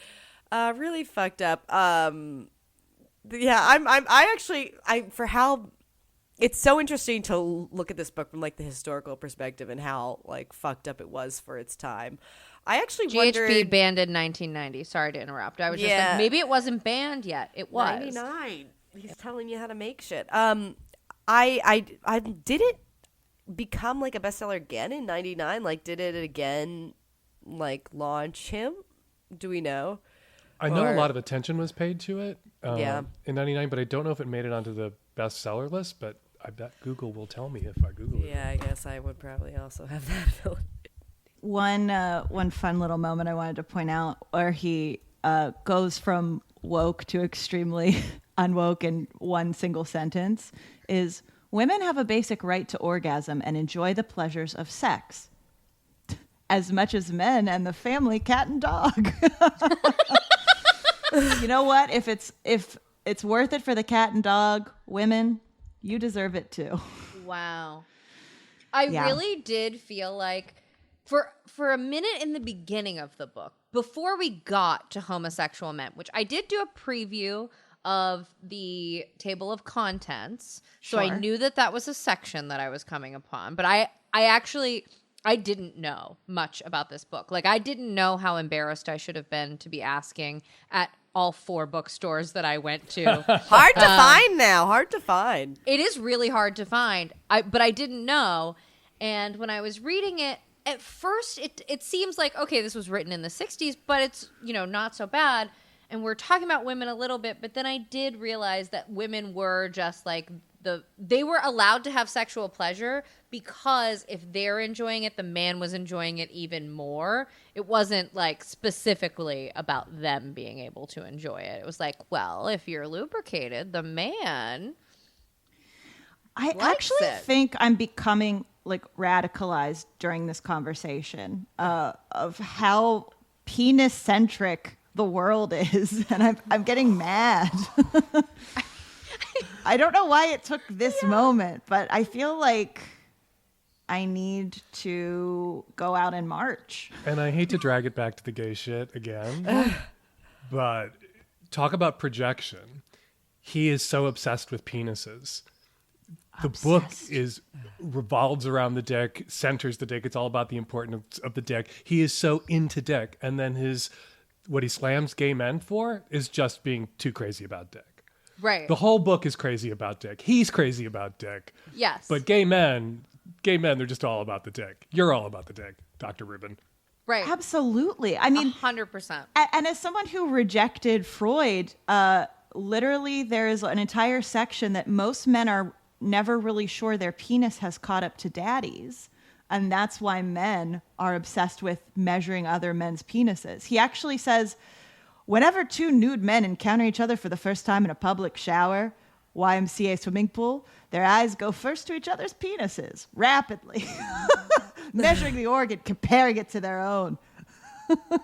Really fucked up. Yeah, I actually, for how, it's so interesting to look at this book from, like, the historical perspective and how, like, fucked up it was for its time. I actually GHB wondered. banned in 1990. Sorry to interrupt. I was just Yeah. like, maybe it wasn't banned yet. It was. 99. He's telling you how to make shit. I did it become like a bestseller again in 99? Like, did it again, like, launch him? Do we know? I know Or- a lot of attention was paid to it Yeah. in 99, but I don't know if it made it onto the bestseller list, but I bet Google will tell me if I Google it. Yeah, I guess I would probably also have that ability. One fun little moment I wanted to point out where he goes from woke to extremely unwoke in one single sentence is, women have a basic right to orgasm and enjoy the pleasures of sex as much as men and the family cat and dog. You know what? If it's worth it for the cat and dog, women, you deserve it too. Wow. I Yeah. really did feel like for a minute in the beginning of the book, before we got to homosexual men, which I did do a preview of the table of contents, so I Sure. knew that was a section that I was coming upon, but I didn't know much about this book. Like, I didn't know how embarrassed I should have been to be asking at all 4 bookstores that I went to. Hard to find now. Hard to find. It is really hard to find, but I didn't know. And when I was reading it, at first it seems like, okay, this was written in the 60s, but it's, not so bad. And we're talking about women a little bit, but then I did realize that women were just like they were allowed to have sexual pleasure because if they're enjoying it, the man was enjoying it even more. It wasn't like specifically about them being able to enjoy it. It was like, well, if you're lubricated, the man I likes actually it. think I'm becoming like radicalized during this conversation of how penis centric the world is, and I'm getting mad. I don't know why it took this moment, but I feel like I need to go out and march. And I hate to drag it back to the gay shit again, but talk about projection. He is so obsessed with penises. The book revolves around the dick, centers the dick. It's all about the importance of the dick. He is so into dick. And then what he slams gay men for is just being too crazy about dick. Right. The whole book is crazy about dick. He's crazy about dick. Yes. But gay men, they're just all about the dick. You're all about the dick, Dr. Rubin. Right. Absolutely. I mean, 100%. And as someone who rejected Freud, literally there is an entire section that most men are never really sure their penis has caught up to daddy's. And that's why men are obsessed with measuring other men's penises. He actually says, whenever two nude men encounter each other for the first time in a public shower, YMCA swimming pool, their eyes go first to each other's penises, rapidly. Measuring the organ, comparing it to their own.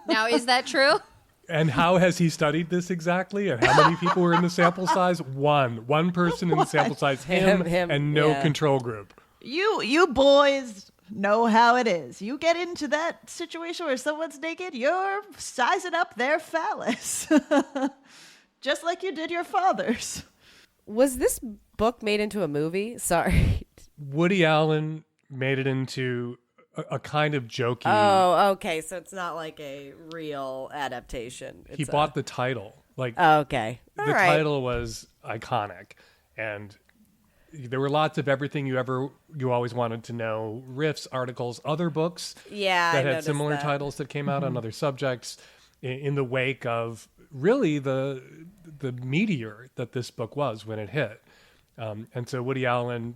Now, is that true? And how has he studied this exactly? And how many people were in the sample size? One person in the sample size, him and no control group. You boys know how it is. You get into that situation where someone's naked, you're sizing up their phallus. Just like you did your father's. Was this book made into a movie? Sorry. Woody Allen made it into a kind of jokey. Oh, okay. So it's not like a real adaptation. He bought the title. Like, okay. The title was iconic, and there were lots of everything you always wanted to know, riffs, articles, other books that had similar titles that came out on other subjects in the wake of really the meteor that this book was when it hit. And so Woody Allen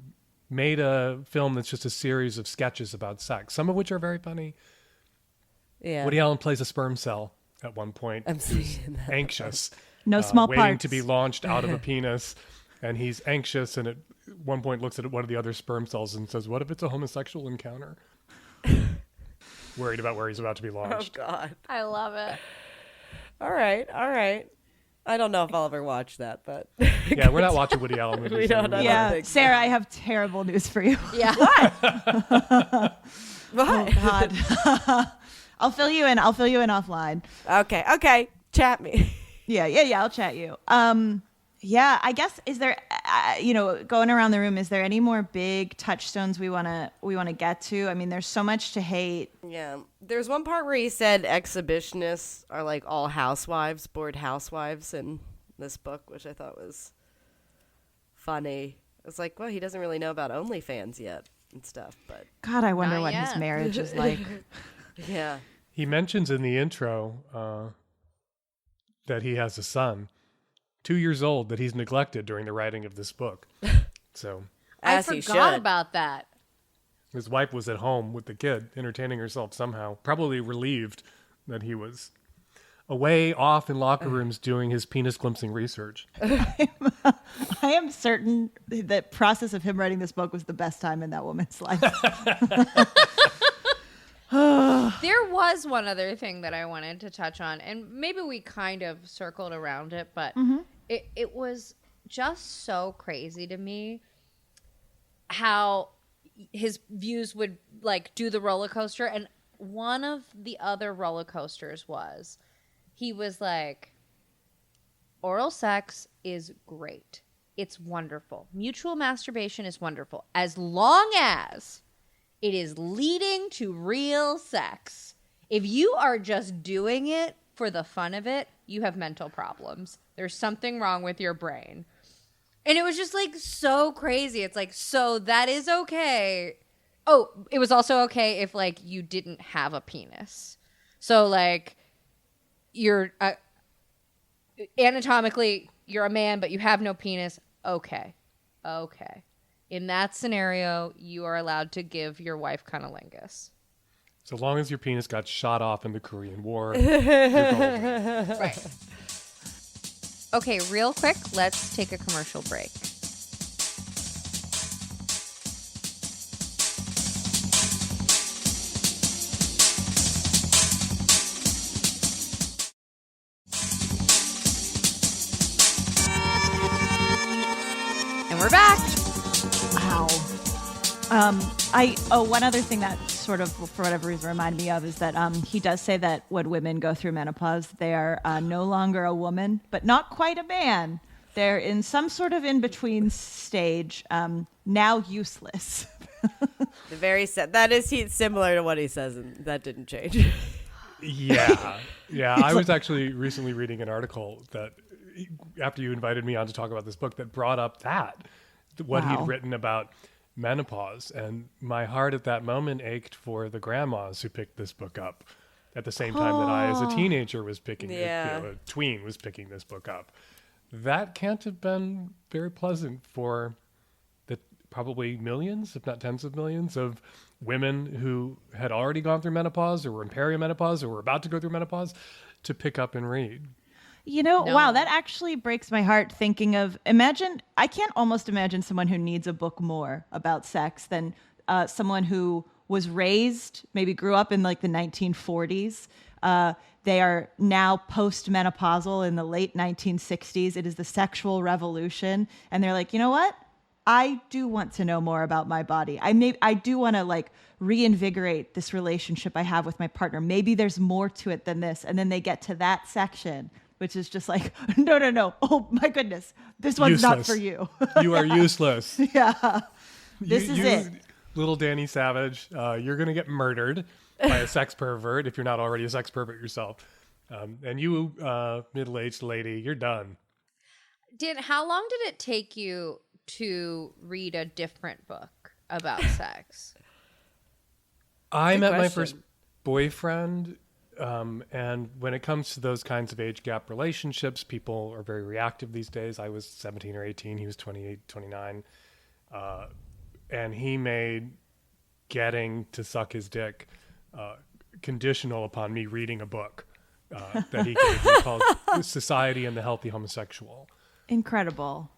made a film that's just a series of sketches about sex, some of which are very funny. Yeah. Woody Allen plays a sperm cell at one point. I'm seeing that. Anxious. No small waiting parts. to be launched out of a penis. And he's anxious, and at one point looks at one of the other sperm cells and says, what if it's a homosexual encounter? Worried about where he's about to be launched. Oh, God. I love it. All right. I don't know if I'll ever watch that, but... Yeah, we're not watching Woody Allen movies. We don't know. Yeah, Sarah, I have terrible news for you. Yeah. What? Oh, God. I'll fill you in offline. Okay. Chat me. Yeah, I'll chat you. Yeah, I guess, is there, going around the room, is there any more big touchstones we want to get to? I mean, there's so much to hate. Yeah. There's one part where he said exhibitionists are like all housewives, bored housewives in this book, which I thought was funny. It's like, well, he doesn't really know about OnlyFans yet and stuff, but... God, I wonder Not what yet. his marriage is like. Yeah. He mentions in the intro that he has a son, 2 years old, that he's neglected during the writing of this book. So I As he forgot should. about that. his wife was at home with the kid, entertaining herself somehow, probably relieved that he was away off in locker rooms doing his penis glimpsing research. I am certain the process of him writing this book was the best time in that woman's life. There was one other thing that I wanted to touch on, and maybe we kind of circled around it, but it was just so crazy to me how his views would like do the roller coaster. And one of the other roller coasters was, he was like, oral sex is great. It's wonderful. Mutual masturbation is wonderful, as long as it is leading to real sex. If you are just doing it for the fun of it, you have mental problems. There's something wrong with your brain. And it was just like so crazy. It's like, so that is okay. Oh, it was also okay if like you didn't have a penis. So like you're anatomically you're a man, but you have no penis. Okay. In that scenario, you are allowed to give your wife cunnilingus. So long as your penis got shot off in the Korean War, you're golden. Right. Okay, real quick, let's take a commercial break. And we're back. Wow. One other thing that sort of, for whatever reason, reminded me of is that he does say that when women go through menopause, they are no longer a woman, but not quite a man. They're in some sort of in-between stage, now useless. The very that is similar to what he says, and that didn't change. Yeah. I was actually recently reading an article that, after you invited me on to talk about this book, that brought up what Wow. he'd written about menopause. And my heart at that moment ached for the grandmas who picked this book up at the same time that I, as a teenager, was picking a tween was picking this book up. That can't have been very pleasant for the probably millions, if not tens of millions, of women who had already gone through menopause or were in perimenopause or were about to go through menopause to pick up and read. Wow, that actually breaks my heart thinking of, I can't almost imagine someone who needs a book more about sex than someone who was raised, maybe grew up in like the 1940s. They are now post-menopausal in the late 1960s. It is the sexual revolution. And they're like, you know what? I do want to know more about my body. I do want to like reinvigorate this relationship I have with my partner. Maybe there's more to it than this. And then they get to that section, which is just like, no. Oh my goodness. This one's Useless. not for you. You are useless. Yeah. This is it. Little Danny Savage, you're going to get murdered by a sex pervert if you're not already a sex pervert yourself. And you, middle-aged lady, you're done. Dan, how long did it take you to read a different book about sex? I met my first boyfriend, and when it comes to those kinds of age gap relationships, people are very reactive these days. I was 17 or 18. He was 28, 29. And he made getting to suck his dick conditional upon me reading a book that he gave me called Society and the Healthy Homosexual. Incredible.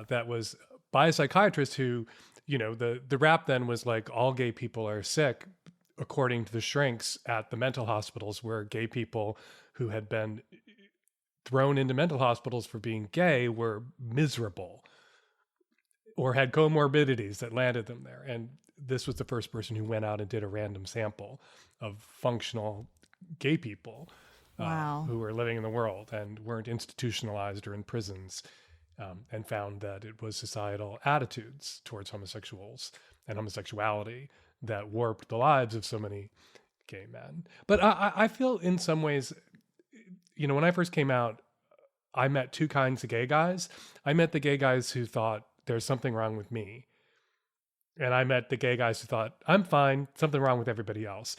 That was by a psychiatrist who, the rap then was like, all gay people are sick, according to the shrinks at the mental hospitals, where gay people who had been thrown into mental hospitals for being gay were miserable or had comorbidities that landed them there. And this was the first person who went out and did a random sample of functional gay people who were living in the world and weren't institutionalized or in prisons, and found that it was societal attitudes towards homosexuals and homosexuality that warped the lives of so many gay men. But I feel in some ways, when I first came out, I met two kinds of gay guys. I met the gay guys who thought there's something wrong with me. And I met the gay guys who thought, I'm fine, something wrong with everybody else.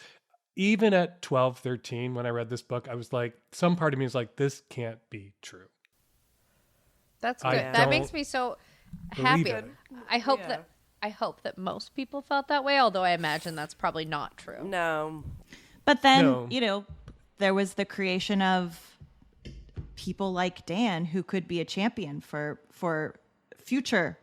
Even at 12, 13, when I read this book, I was like, some part of me was like, this can't be true. That's good. That makes me so happy. I hope that most people felt that way, although I imagine that's probably not true. No. But then, there was the creation of people like Dan who could be a champion for future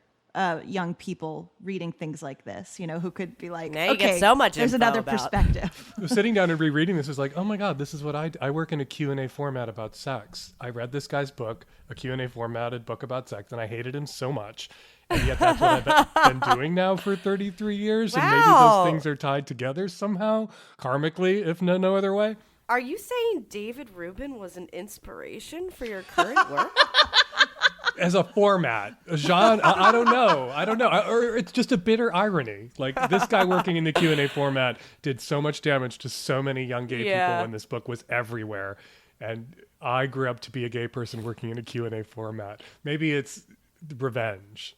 young people reading things like this, who could be like, now you get so much there's info another about. perspective. Sitting down and rereading this was like, oh my God, this is what I work in a Q&A format about sex. I read this guy's book, a Q&A formatted book about sex, and I hated him so much. And yet that's what I've been doing now for 33 years. Wow. And maybe those things are tied together somehow, karmically, if no other way. Are you saying David Rubin was an inspiration for your current work? As a format, a genre, I don't know. Or it's just a bitter irony. Like, this guy working in the Q&A format did so much damage to so many young gay people when this book was everywhere. And I grew up to be a gay person working in a Q&A format. Maybe it's revenge.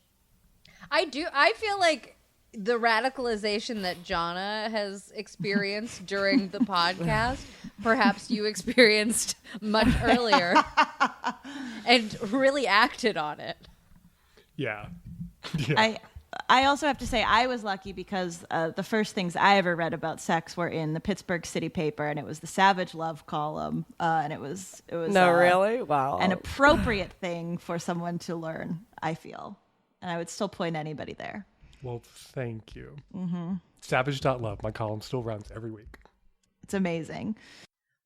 I feel like the radicalization that Jonna has experienced during the podcast, perhaps you experienced much earlier and really acted on it. Yeah. I also have to say I was lucky because the first things I ever read about sex were in the Pittsburgh City paper, and it was the Savage Love column, and it was really? Wow. an appropriate thing for someone to learn, I feel. And I would still point anybody there. Well, thank you. Mm-hmm. Savage.love. My column still runs every week. It's amazing.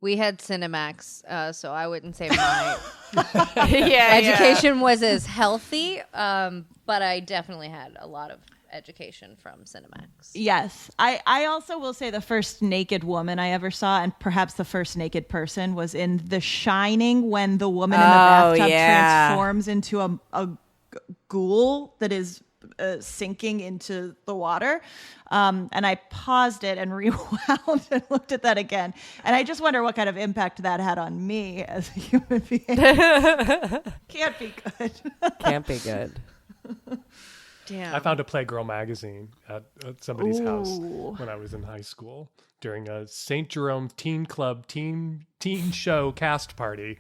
We had Cinemax, so I wouldn't say my education was as healthy, but I definitely had a lot of education from Cinemax. Yes. I also will say the first naked woman I ever saw, and perhaps the first naked person, was in The Shining, when the woman in the bathtub transforms into a ghoul that is sinking into the water. And I paused it and rewound and looked at that again. And I just wonder what kind of impact that had on me as a human being. Can't be good. Can't be good. Damn. I found a Playgirl magazine at somebody's house when I was in high school during a St. Jerome Teen Club teen show cast party,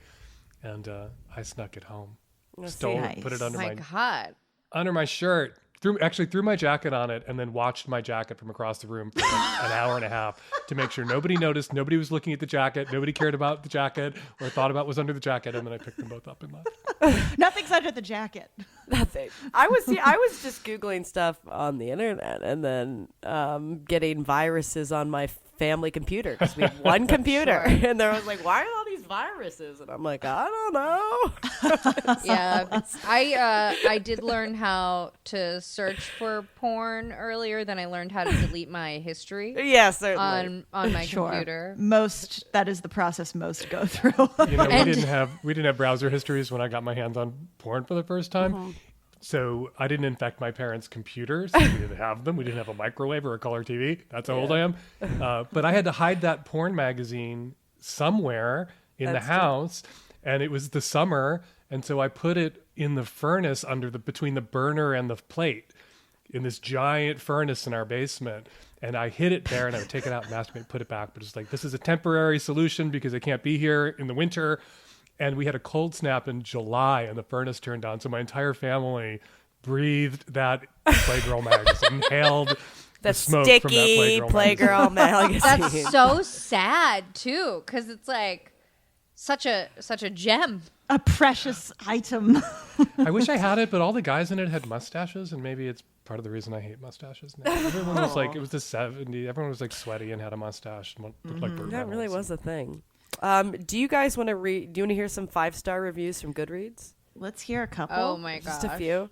and I snuck it home. Stole it, put it under my shirt. Threw my jacket on it, and then watched my jacket from across the room for like an hour and a half to make sure nobody noticed, nobody was looking at the jacket, nobody cared about the jacket or thought about what was under the jacket, and then I picked them both up and left. Nothing's under the jacket. Nothing. I was just Googling stuff on the internet and then getting viruses on my family computer, because we had one computer. Sure. And there was like, why are all these viruses? And I'm like, I don't know. Yeah, I did learn how to search for porn earlier than I learned how to delete my history. Yeah, certainly. On my computer. That is the process most go through. You know, we didn't have browser histories when I got my hands on porn for the first time. Mm-hmm. So I didn't infect my parents' computers. We didn't have them. We didn't have a microwave or a color TV. That's how old I am. But I had to hide that porn magazine somewhere in the house. And it was the summer. And so I put it in the furnace between the burner and the plate in this giant furnace in our basement. And I hid it there, and I would take it out and masturbate, put it back. But it's like, this is a temporary solution because I can't be here in the winter. And we had a cold snap in July, and the furnace turned on. So my entire family breathed that Playgirl magazine, inhaled the smoke from that Playgirl magazine. That's so sad, too, because it's like such a gem. A precious item. I wish I had it, but all the guys in it had mustaches, and maybe it's part of the reason I hate mustaches now. Everyone was like, it was the 70s. Everyone was like sweaty and had a mustache and looked like Burt That Reynolds. really was a thing. Do you guys want to hear some 5-star reviews from Goodreads? Let's hear a couple. Oh my gosh. Just a few.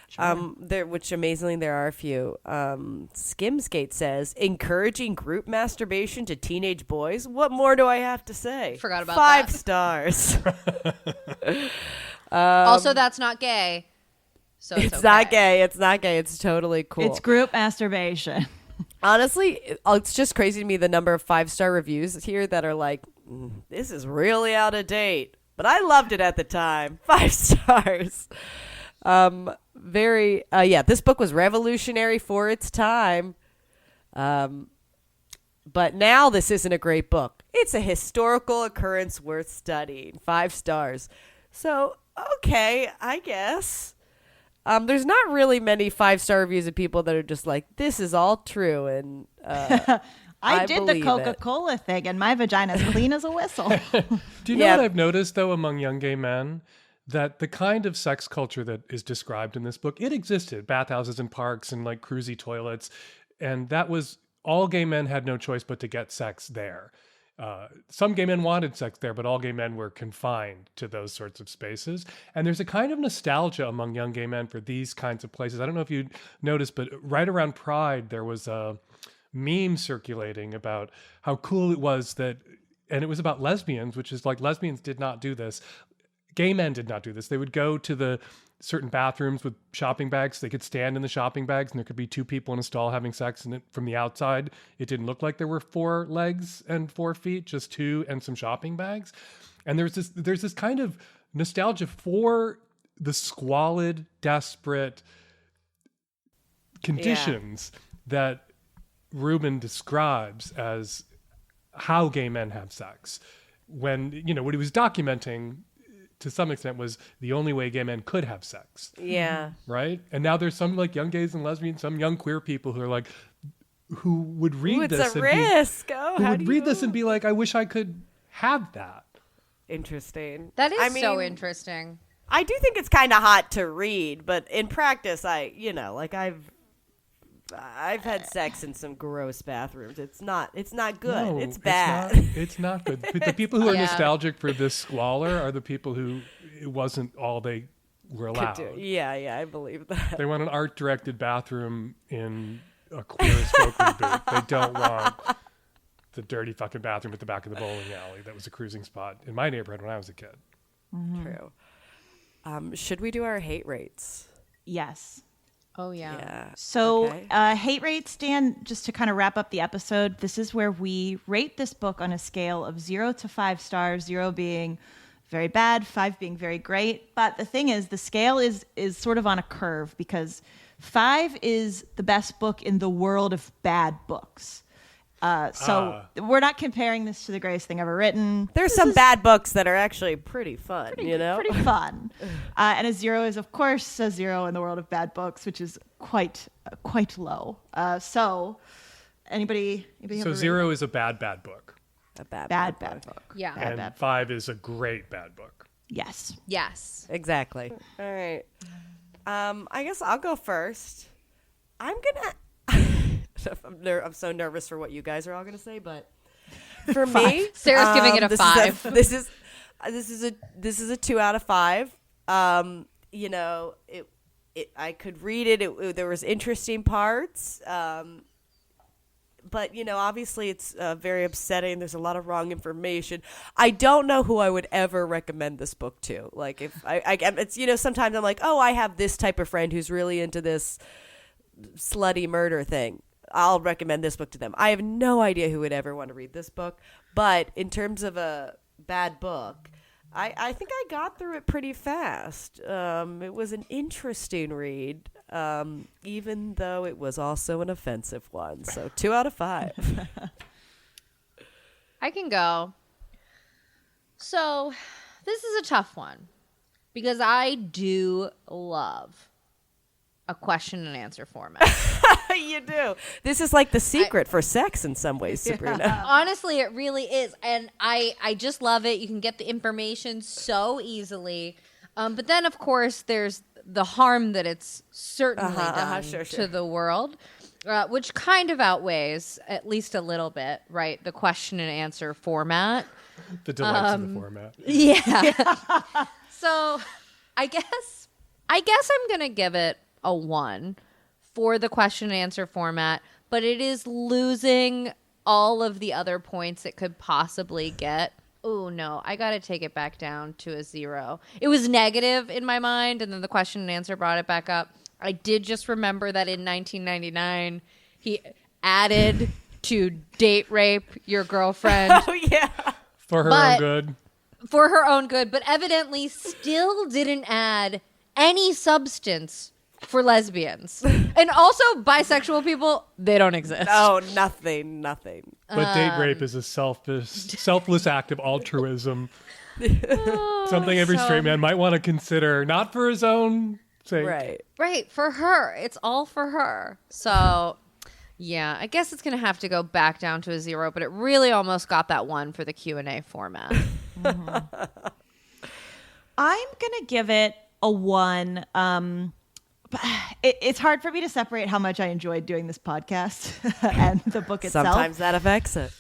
Sure. Which amazingly there are a few. Skimskate says, encouraging group masturbation to teenage boys. What more do I have to say? Forgot about 5 that. stars. Also, that's not gay. So it's okay. Not gay. It's not gay. It's totally cool. It's group masturbation. Honestly, it's just crazy to me the number of 5-star reviews here that are like, this is really out of date, but I loved it at the time. 5 stars. This book was revolutionary for its time. But now this isn't a great book. It's a historical occurrence worth studying. 5 stars. So, okay, I guess. There's not really many 5-star reviews of people that are just like, this is all true. And I did the Coca-Cola thing, and my vagina's clean as a whistle. Do you know what I've noticed, though, among young gay men? That the kind of sex culture that is described in this book, it existed. Bathhouses and parks and like cruisy toilets. And that was, all gay men had no choice but to get sex there. Some gay men wanted sex there, but all gay men were confined to those sorts of spaces. And there's a kind of nostalgia among young gay men for these kinds of places. I don't know if you noticed, but right around Pride, there was a meme circulating about how cool it was that, and it was about lesbians, which is like, lesbians did not do this. Gay men did not do this. They would go to the certain bathrooms with shopping bags. They could stand in the shopping bags, and there could be 2 people in a stall having sex. And from the outside, it didn't look like there were 4 legs and 4 feet, just 2 and some shopping bags. And there's this kind of nostalgia for the squalid, desperate conditions that Rubin describes as how gay men have sex. When, what he was documenting to some extent was the only way gay men could have sex. Yeah. Right? And now there's some like young gays and lesbians, some young queer people who are like, who would read this. It's a risk. Who would read this and be like, I wish I could have that. Interesting. That is so interesting. I do think it's kind of hot to read, but in practice, I've I've had sex in some gross bathrooms. It's not good. No, it's bad. It's not good. The people who are nostalgic for this squalor are the people who it wasn't all they were allowed. Yeah, I believe that. They want an art-directed bathroom in a queer spoken booth. They don't want the dirty fucking bathroom at the back of the bowling alley that was a cruising spot in my neighborhood when I was a kid. Mm-hmm. True. Should we do our hate rates? Yes. Oh, yeah. So Okay. hate rates, Dan, just to kind of wrap up the episode, this is where we rate this book on a scale of 0 to 5 stars, 0 being very bad, 5 being very great. But the thing is, the scale is sort of on a curve because 5 is the best book in the world of bad books. So we're not comparing this to the greatest thing ever written. There's some bad books that are actually pretty fun, you know? Pretty fun. And a 0 is, of course, a 0 in the world of bad books, which is quite low. So anybody So 0 is a bad book. A bad book. Yeah. And 5 is a great bad book. Yes. Yes. Exactly. All right. I guess I'll go first. I'm gonna. I'm so nervous for what you guys are all gonna say, but for me, Sarah's giving it a 5. This is a 2 out of 5. You know, I could read it. There was interesting parts. But, you know, obviously it's very upsetting. There's a lot of wrong information. I don't know who I would ever recommend this book to. Like, if it's, you know, sometimes I'm like, oh, I have this type of friend who's really into this slutty murder thing. I'll recommend this book to them. I have no idea who would ever want to read this book. But in terms of a bad book, I think I got through it pretty fast. It was an interesting read. Even though it was also an offensive one. So 2 out of 5. I can go. So this is a tough one because I do love a question and answer format. You do. This is like the secret for sex in some ways, Sabrina. Honestly, it really is. And I just love it. You can get the information so easily. But then, of course, there's the harm that it's certainly done to the world, which kind of outweighs, at least a little bit, right, the question and answer format. The delights of the format. Yeah. So I guess I'm going to give it a 1 for the question and answer format, but it is losing all of the other points it could possibly get. Oh, no, I got to take it back down to a 0. It was negative in my mind, and then the question and answer brought it back up. I did just remember that in 1999, he added to date rape your girlfriend. Oh, yeah. For her own good. For her own good, but evidently still didn't add any substance for lesbians. And also bisexual people, they don't exist. Oh, nothing. But date rape is a selfless act of altruism. Something every straight man might want to consider, not for his own sake. Right, for her. It's all for her. So, yeah, I guess it's going to have to go back down to a 0, but it really almost got that 1 for the Q&A format. Mm-hmm. I'm going to give it a 1. It's hard for me to separate how much I enjoyed doing this podcast and the book itself. Sometimes that affects it.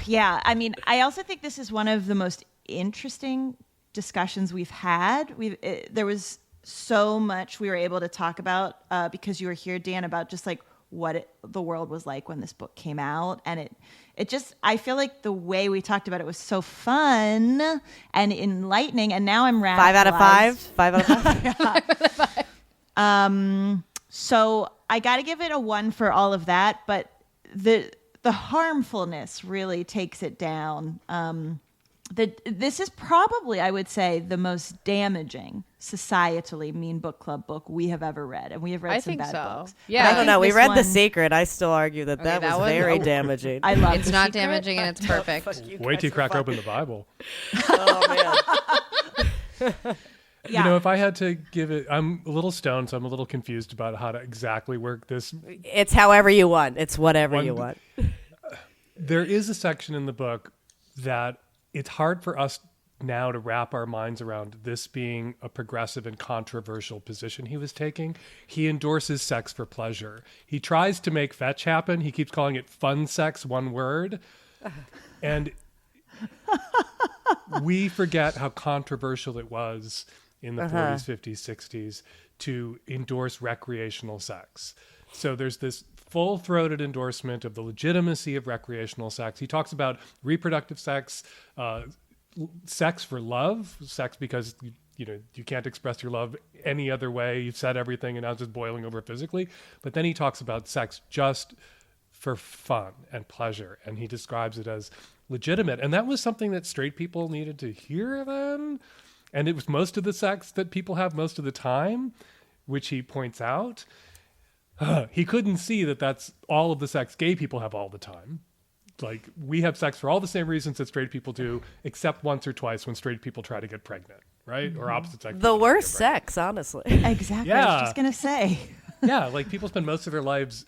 Yeah. I mean, I also think this is one of the most interesting discussions we've had. There was so much we were able to talk about because you were here, Dan, about just like what the world was like when this book came out. And it just, I feel like the way we talked about it was so fun and enlightening. And now I'm radicalized. 5 out of 5? 5 out of 5? Yeah. 5 out of 5. So I got to give it a 1 for all of that, but the harmfulness really takes it down. This is probably, I would say, the most damaging societally mean book club book we have ever read, and we have read some bad books. Yeah, I don't know. We read The Secret. I still argue that that was very damaging. I love it's The not Secret. damaging and it's perfect. Wait till you crack open the Bible. Oh man. Yeah. You know, if I had to give it, I'm a little stoned, so I'm a little confused about how to exactly work this. It's however you want. It's whatever you want. There is a section in the book that it's hard for us now to wrap our minds around this being a progressive and controversial position he was taking. He endorses sex for pleasure. He tries to make fetch happen. He keeps calling it fun sex, one word. And we forget how controversial it was in the 40s, 50s, 60s to endorse recreational sex. So there's this full-throated endorsement of the legitimacy of recreational sex. He talks about reproductive sex, sex for love, sex because you can't express your love any other way. You've said everything and now it's just boiling over physically. But then he talks about sex just for fun and pleasure, and he describes it as legitimate. And that was something that straight people needed to hear then. And it was most of the sex that people have most of the time, which he points out. He couldn't see that that's all of the sex gay people have all the time. Like, we have sex for all the same reasons that straight people do, except once or twice when straight people try to get pregnant, right? Or opposite sex. The worst sex, honestly. Exactly. Yeah. I was just going to say. Yeah, like people spend most of their lives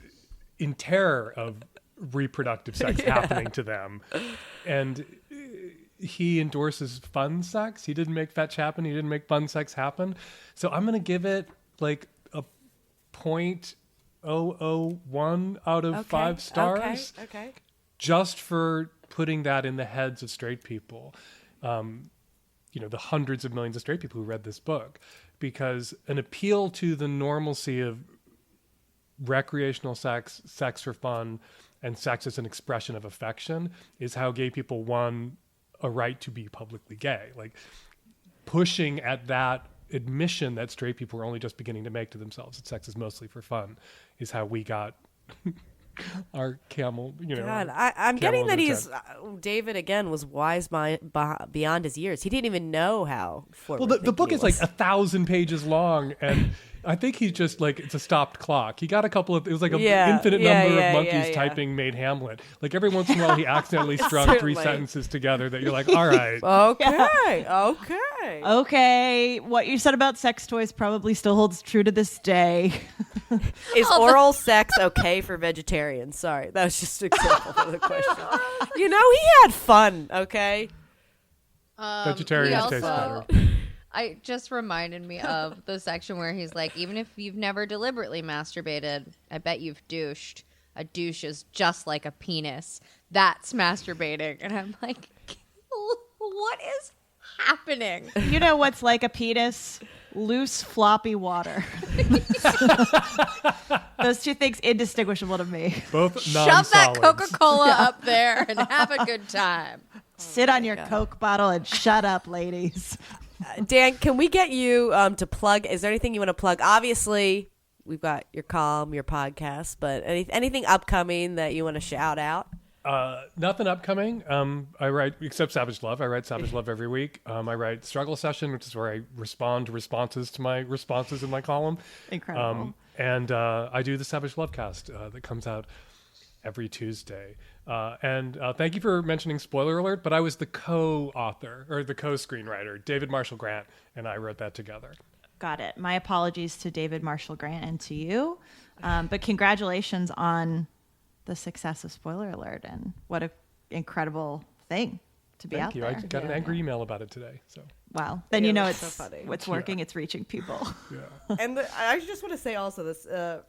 in terror of reproductive sex happening to them. And he endorses fun sex. He didn't make fetch happen. He didn't make fun sex happen. So I'm going to give it like a 0.001 out of 5 stars. Okay. Just for putting that in the heads of straight people. The hundreds of millions of straight people who read this book. Because an appeal to the normalcy of recreational sex, sex for fun, and sex as an expression of affection is how gay people won a right to be publicly gay. Like, pushing at that admission that straight people were only just beginning to make to themselves that sex is mostly for fun is how we got our camel, God, I'm getting that he's David again was wise beyond his years. He didn't even know how. Well, the book is like 1,000 pages long, and I think he's just like, it's a stopped clock. He got a couple of, it was like an infinite number of monkeys typing made Hamlet. Like every once in a while he accidentally strung 3 sentences together that you're like, all right. Okay. What you said about sex toys probably still holds true to this day. Is oral sex okay for vegetarians? Sorry, that was just an example for the question. He had fun, okay? Vegetarians taste better. I just reminded me of the section where he's like, even if you've never deliberately masturbated, I bet you've douched. A douche is just like a penis. That's masturbating. And I'm like, what is happening? You know what's like a penis? Loose, floppy water. Those two things indistinguishable to me. Both Shove non-solids. that Coca-Cola up there and have a good time. Sit on your Coke bottle and shut up, ladies. Dan, can we get you to plug? Is there anything you want to plug? Obviously, we've got your column, your podcast, but anything upcoming that you want to shout out? Nothing upcoming. I write, except Savage Love. I write Savage Love every week. I write Struggle Session, which is where I respond to responses to my responses in my column. Incredible. And I do the Savage Love cast that comes out every Tuesday. And thank you for mentioning Spoiler Alert, but I was the co-author or the co-screenwriter. David Marshall Grant and I wrote that together. Got it. My apologies to David Marshall Grant and to you. But congratulations on the success of Spoiler Alert, and what an incredible thing to be out there. Thank you. I got an angry email about it today. So wow. Then it's so funny. What's working. It's reaching people. Yeah. And I just want to say also this for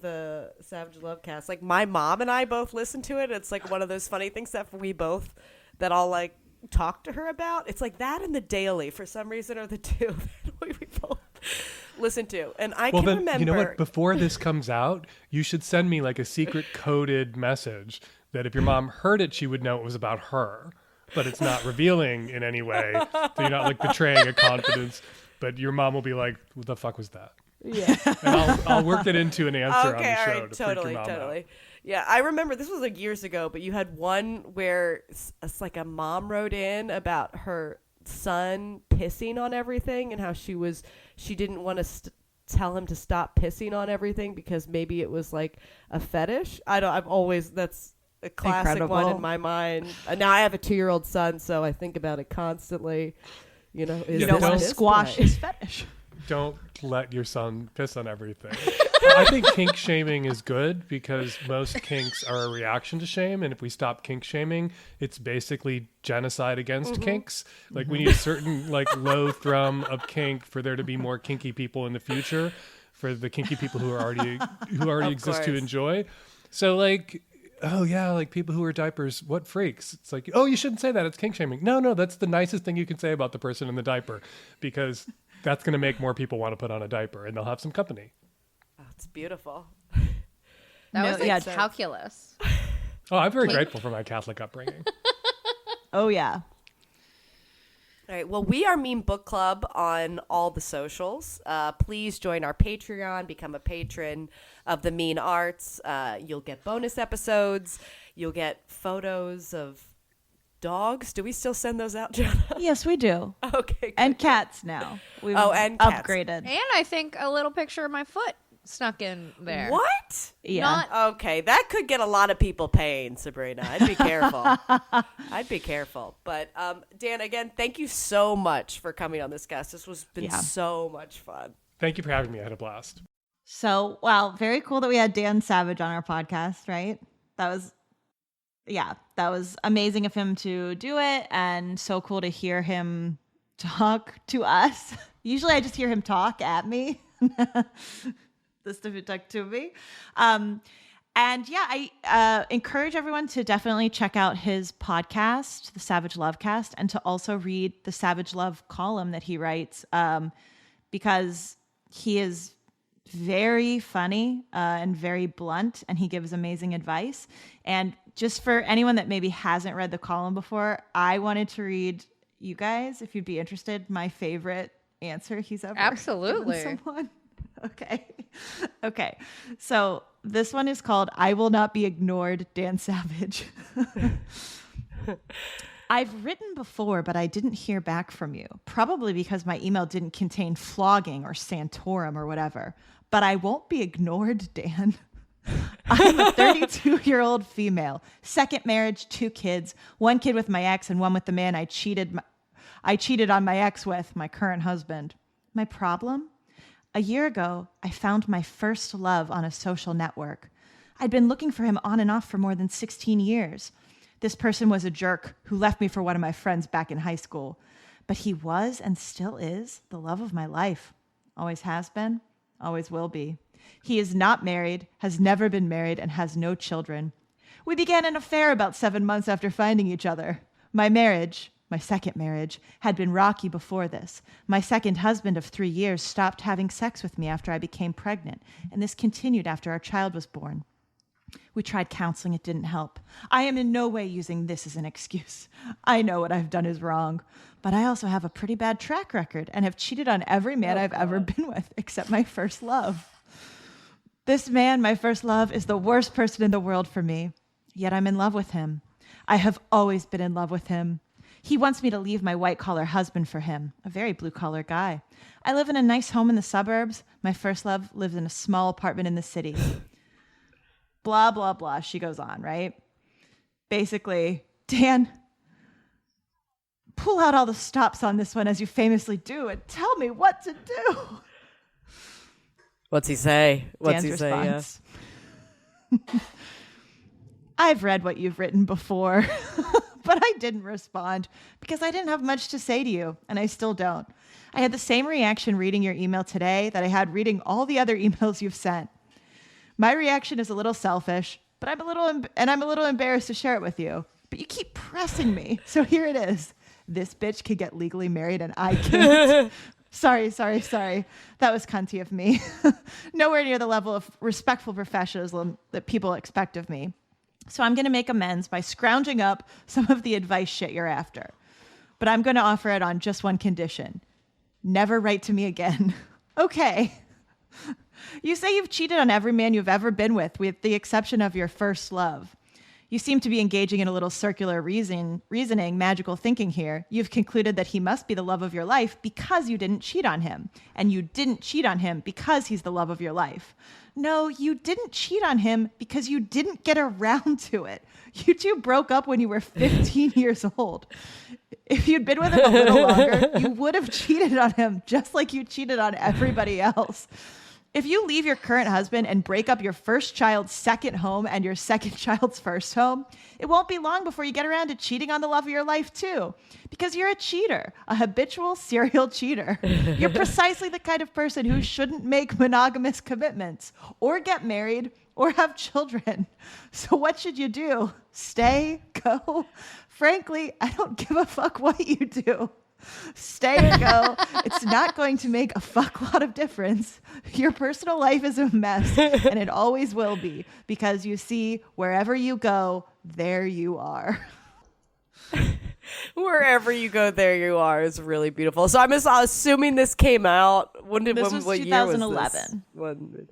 the Savage Love cast. Like my mom and I both listen to it. It's like one of those funny things that I'll like talk to her about. It's like that and The Daily for some reason are the two that we both listen to. And I can remember. You know what? Before this comes out, you should send me like a secret coded message that if your mom heard it, she would know it was about her. But it's not revealing in any way. So you're not like betraying a confidence. But your mom will be like, "What the fuck was that?" Yeah. And I'll work it into an answer on the show to freak your mom out. Yeah, I remember this was like years ago, but you had one where it's like a mom wrote in about her son pissing on everything and how she didn't want to tell him to stop pissing on everything because maybe it was like a fetish. That's a classic Incredible. one in my mind. Now I have a 2-year-old son, so I think about it constantly. You don't want to squash his fetish. Don't let your son piss on everything. I think kink shaming is good because most kinks are a reaction to shame. And if we stop kink shaming, it's basically genocide against kinks. Like we need a certain like low thrum of kink for there to be more kinky people in the future, for the kinky people who already exist to enjoy. So like, oh yeah, like people who wear diapers, what freaks? It's like, oh, you shouldn't say that. It's kink shaming. No, that's the nicest thing you can say about the person in the diaper because that's going to make more people want to put on a diaper and they'll have some company. Oh, it's beautiful. That was calculus. Oh, I'm very grateful for my Catholic upbringing. Oh, yeah. All right. Well, we are Meme Book Club on all the socials. Please join our Patreon, become a patron of the Mean Arts. You'll get bonus episodes. You'll get photos of dogs. Do we still send those out, Jonah? Yes, we do. Okay. Good. And cats now. We've and cats. upgraded. And I think a little picture of my foot snuck in there. What? Yeah. Okay, that could get a lot of people paying, Sabrina. I'd be careful. I'd be careful. But Dan, again, thank you so much for coming on this guest. This was been so much fun. Thank you for having me. I had a blast. So, wow, very cool that we had Dan Savage on our podcast, right? That was amazing of him to do it, and so cool to hear him talk to us. Usually I just hear him talk at me. This time he talked to me. And yeah, I encourage everyone to definitely check out his podcast, The Savage Lovecast, and to also read the Savage Love column that he writes, because he is very funny and very blunt, and he gives amazing advice. And just for anyone that maybe hasn't read the column before, I wanted to read you guys, if you'd be interested, my favorite answer he's ever Absolutely. given someone. Okay. So this one is called I Will Not Be Ignored, Dan Savage. I've written before, but I didn't hear back from you, probably because my email didn't contain flogging or Santorum or whatever. But I won't be ignored, Dan. I'm a 32-year-old female, second marriage, 2 kids, 1 kid with my ex and 1 with the man I cheated on my ex with, my current husband. My problem? A year ago, I found my first love on a social network. I'd been looking for him on and off for more than 16 years. This person was a jerk who left me for one of my friends back in high school. But he was and still is the love of my life. Always has been, always will be. He is not married, has never been married, and has no children. We began an affair about 7 months after finding each other. My second marriage, had been rocky before this. My second husband of 3 years stopped having sex with me after I became pregnant, and this continued after our child was born. We tried counseling, it didn't help. I am in no way using this as an excuse. I know what I've done is wrong, but I also have a pretty bad track record and have cheated on every man I've ever been with, except my first love. This man, my first love, is the worst person in the world for me, yet I'm in love with him. I have always been in love with him. He wants me to leave my white-collar husband for him, a very blue-collar guy. I live in a nice home in the suburbs. My first love lives in a small apartment in the city. Blah, blah, blah. She goes on, right? Basically, Dan, pull out all the stops on this one as you famously do and tell me what to do. What's he say? Dan's response. I've read what you've written before. But I didn't respond because I didn't have much to say to you, and I still don't. I had the same reaction reading your email today that I had reading all the other emails you've sent. My reaction is a little selfish, but I'm a little embarrassed to share it with you. But you keep pressing me, so here it is. This bitch could get legally married, and I can't. Sorry. That was cunty of me. Nowhere near the level of respectful professionalism that people expect of me. So I'm going to make amends by scrounging up some of the advice shit you're after. But I'm going to offer it on just one condition. Never write to me again. Okay. You say you've cheated on every man you've ever been with the exception of your first love. You seem to be engaging in a little circular reasoning, magical thinking here. You've concluded that he must be the love of your life because you didn't cheat on him. And you didn't cheat on him because he's the love of your life. No, you didn't cheat on him because you didn't get around to it. You two broke up when you were 15 years old. If you'd been with him a little longer, you would have cheated on him just like you cheated on everybody else. If you leave your current husband and break up your first child's second home and your second child's first home, it won't be long before you get around to cheating on the love of your life too. Because you're a cheater, a habitual serial cheater. You're precisely the kind of person who shouldn't make monogamous commitments or get married or have children. So what should you do? Stay? Go? Frankly, I don't give a fuck what you do. Stay or go. It's not going to make a fuck lot of difference. Your personal life is a mess, and it always will be, because you see, wherever you go, there you are. Wherever you go, there you are is really beautiful. So I'm assuming this came out. This was 2011. Year was this?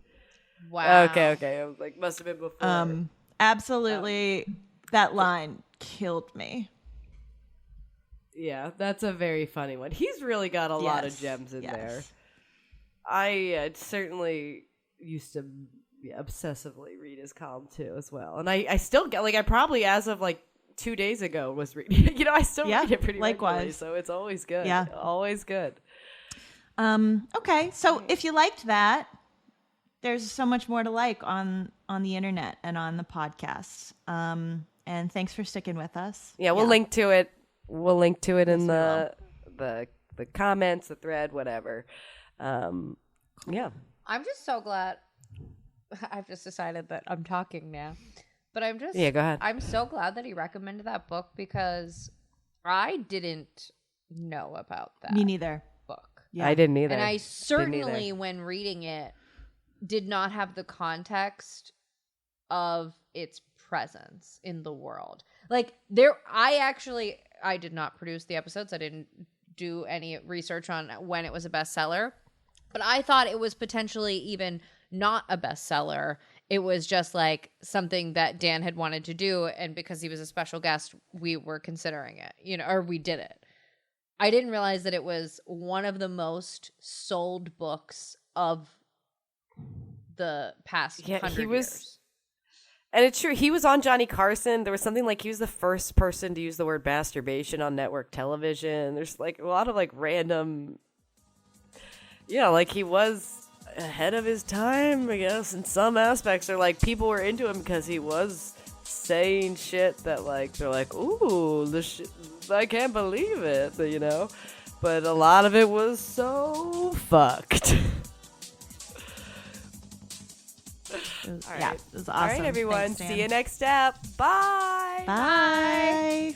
Wow. Okay. I was like, must have been before. Absolutely, that line killed me. Yeah, that's a very funny one. He's really got a lot of gems in there. I certainly used to obsessively read his column too as well. And I still get, like, I probably, as of like 2 days ago, was reading, I still read it pretty regularly. So it's always good. Yeah. Always good. Okay, so if you liked that, there's so much more to like on the internet and on the podcast. And thanks for sticking with us. Yeah, we'll link to it. We'll link to it in the comments, the thread, whatever. Yeah. I'm just so glad. I've just decided that I'm talking now. But go ahead. I'm so glad that he recommended that book, because I didn't know about that. Me neither. Book. Yeah. I didn't either. And I certainly, when reading it, did not have the context of its presence in the world. Like, I did not produce the episodes. I didn't do any research on when it was a bestseller. But I thought it was potentially even not a bestseller. It was just like something that Dan had wanted to do. And because he was a special guest, we were considering it, or we did it. I didn't realize that it was one of the most sold books of the past 100 years. And it's true. He was on Johnny Carson. There was something like he was the first person to use the word masturbation on network television. There's like a lot of like random, like he was ahead of his time, I guess, in some aspects. Or like people were into him because he was saying shit that like, they're like, ooh, this shit, I can't believe it, But a lot of it was so fucked. It was awesome. All right, everyone. Thanks, see you next step. Bye. Bye.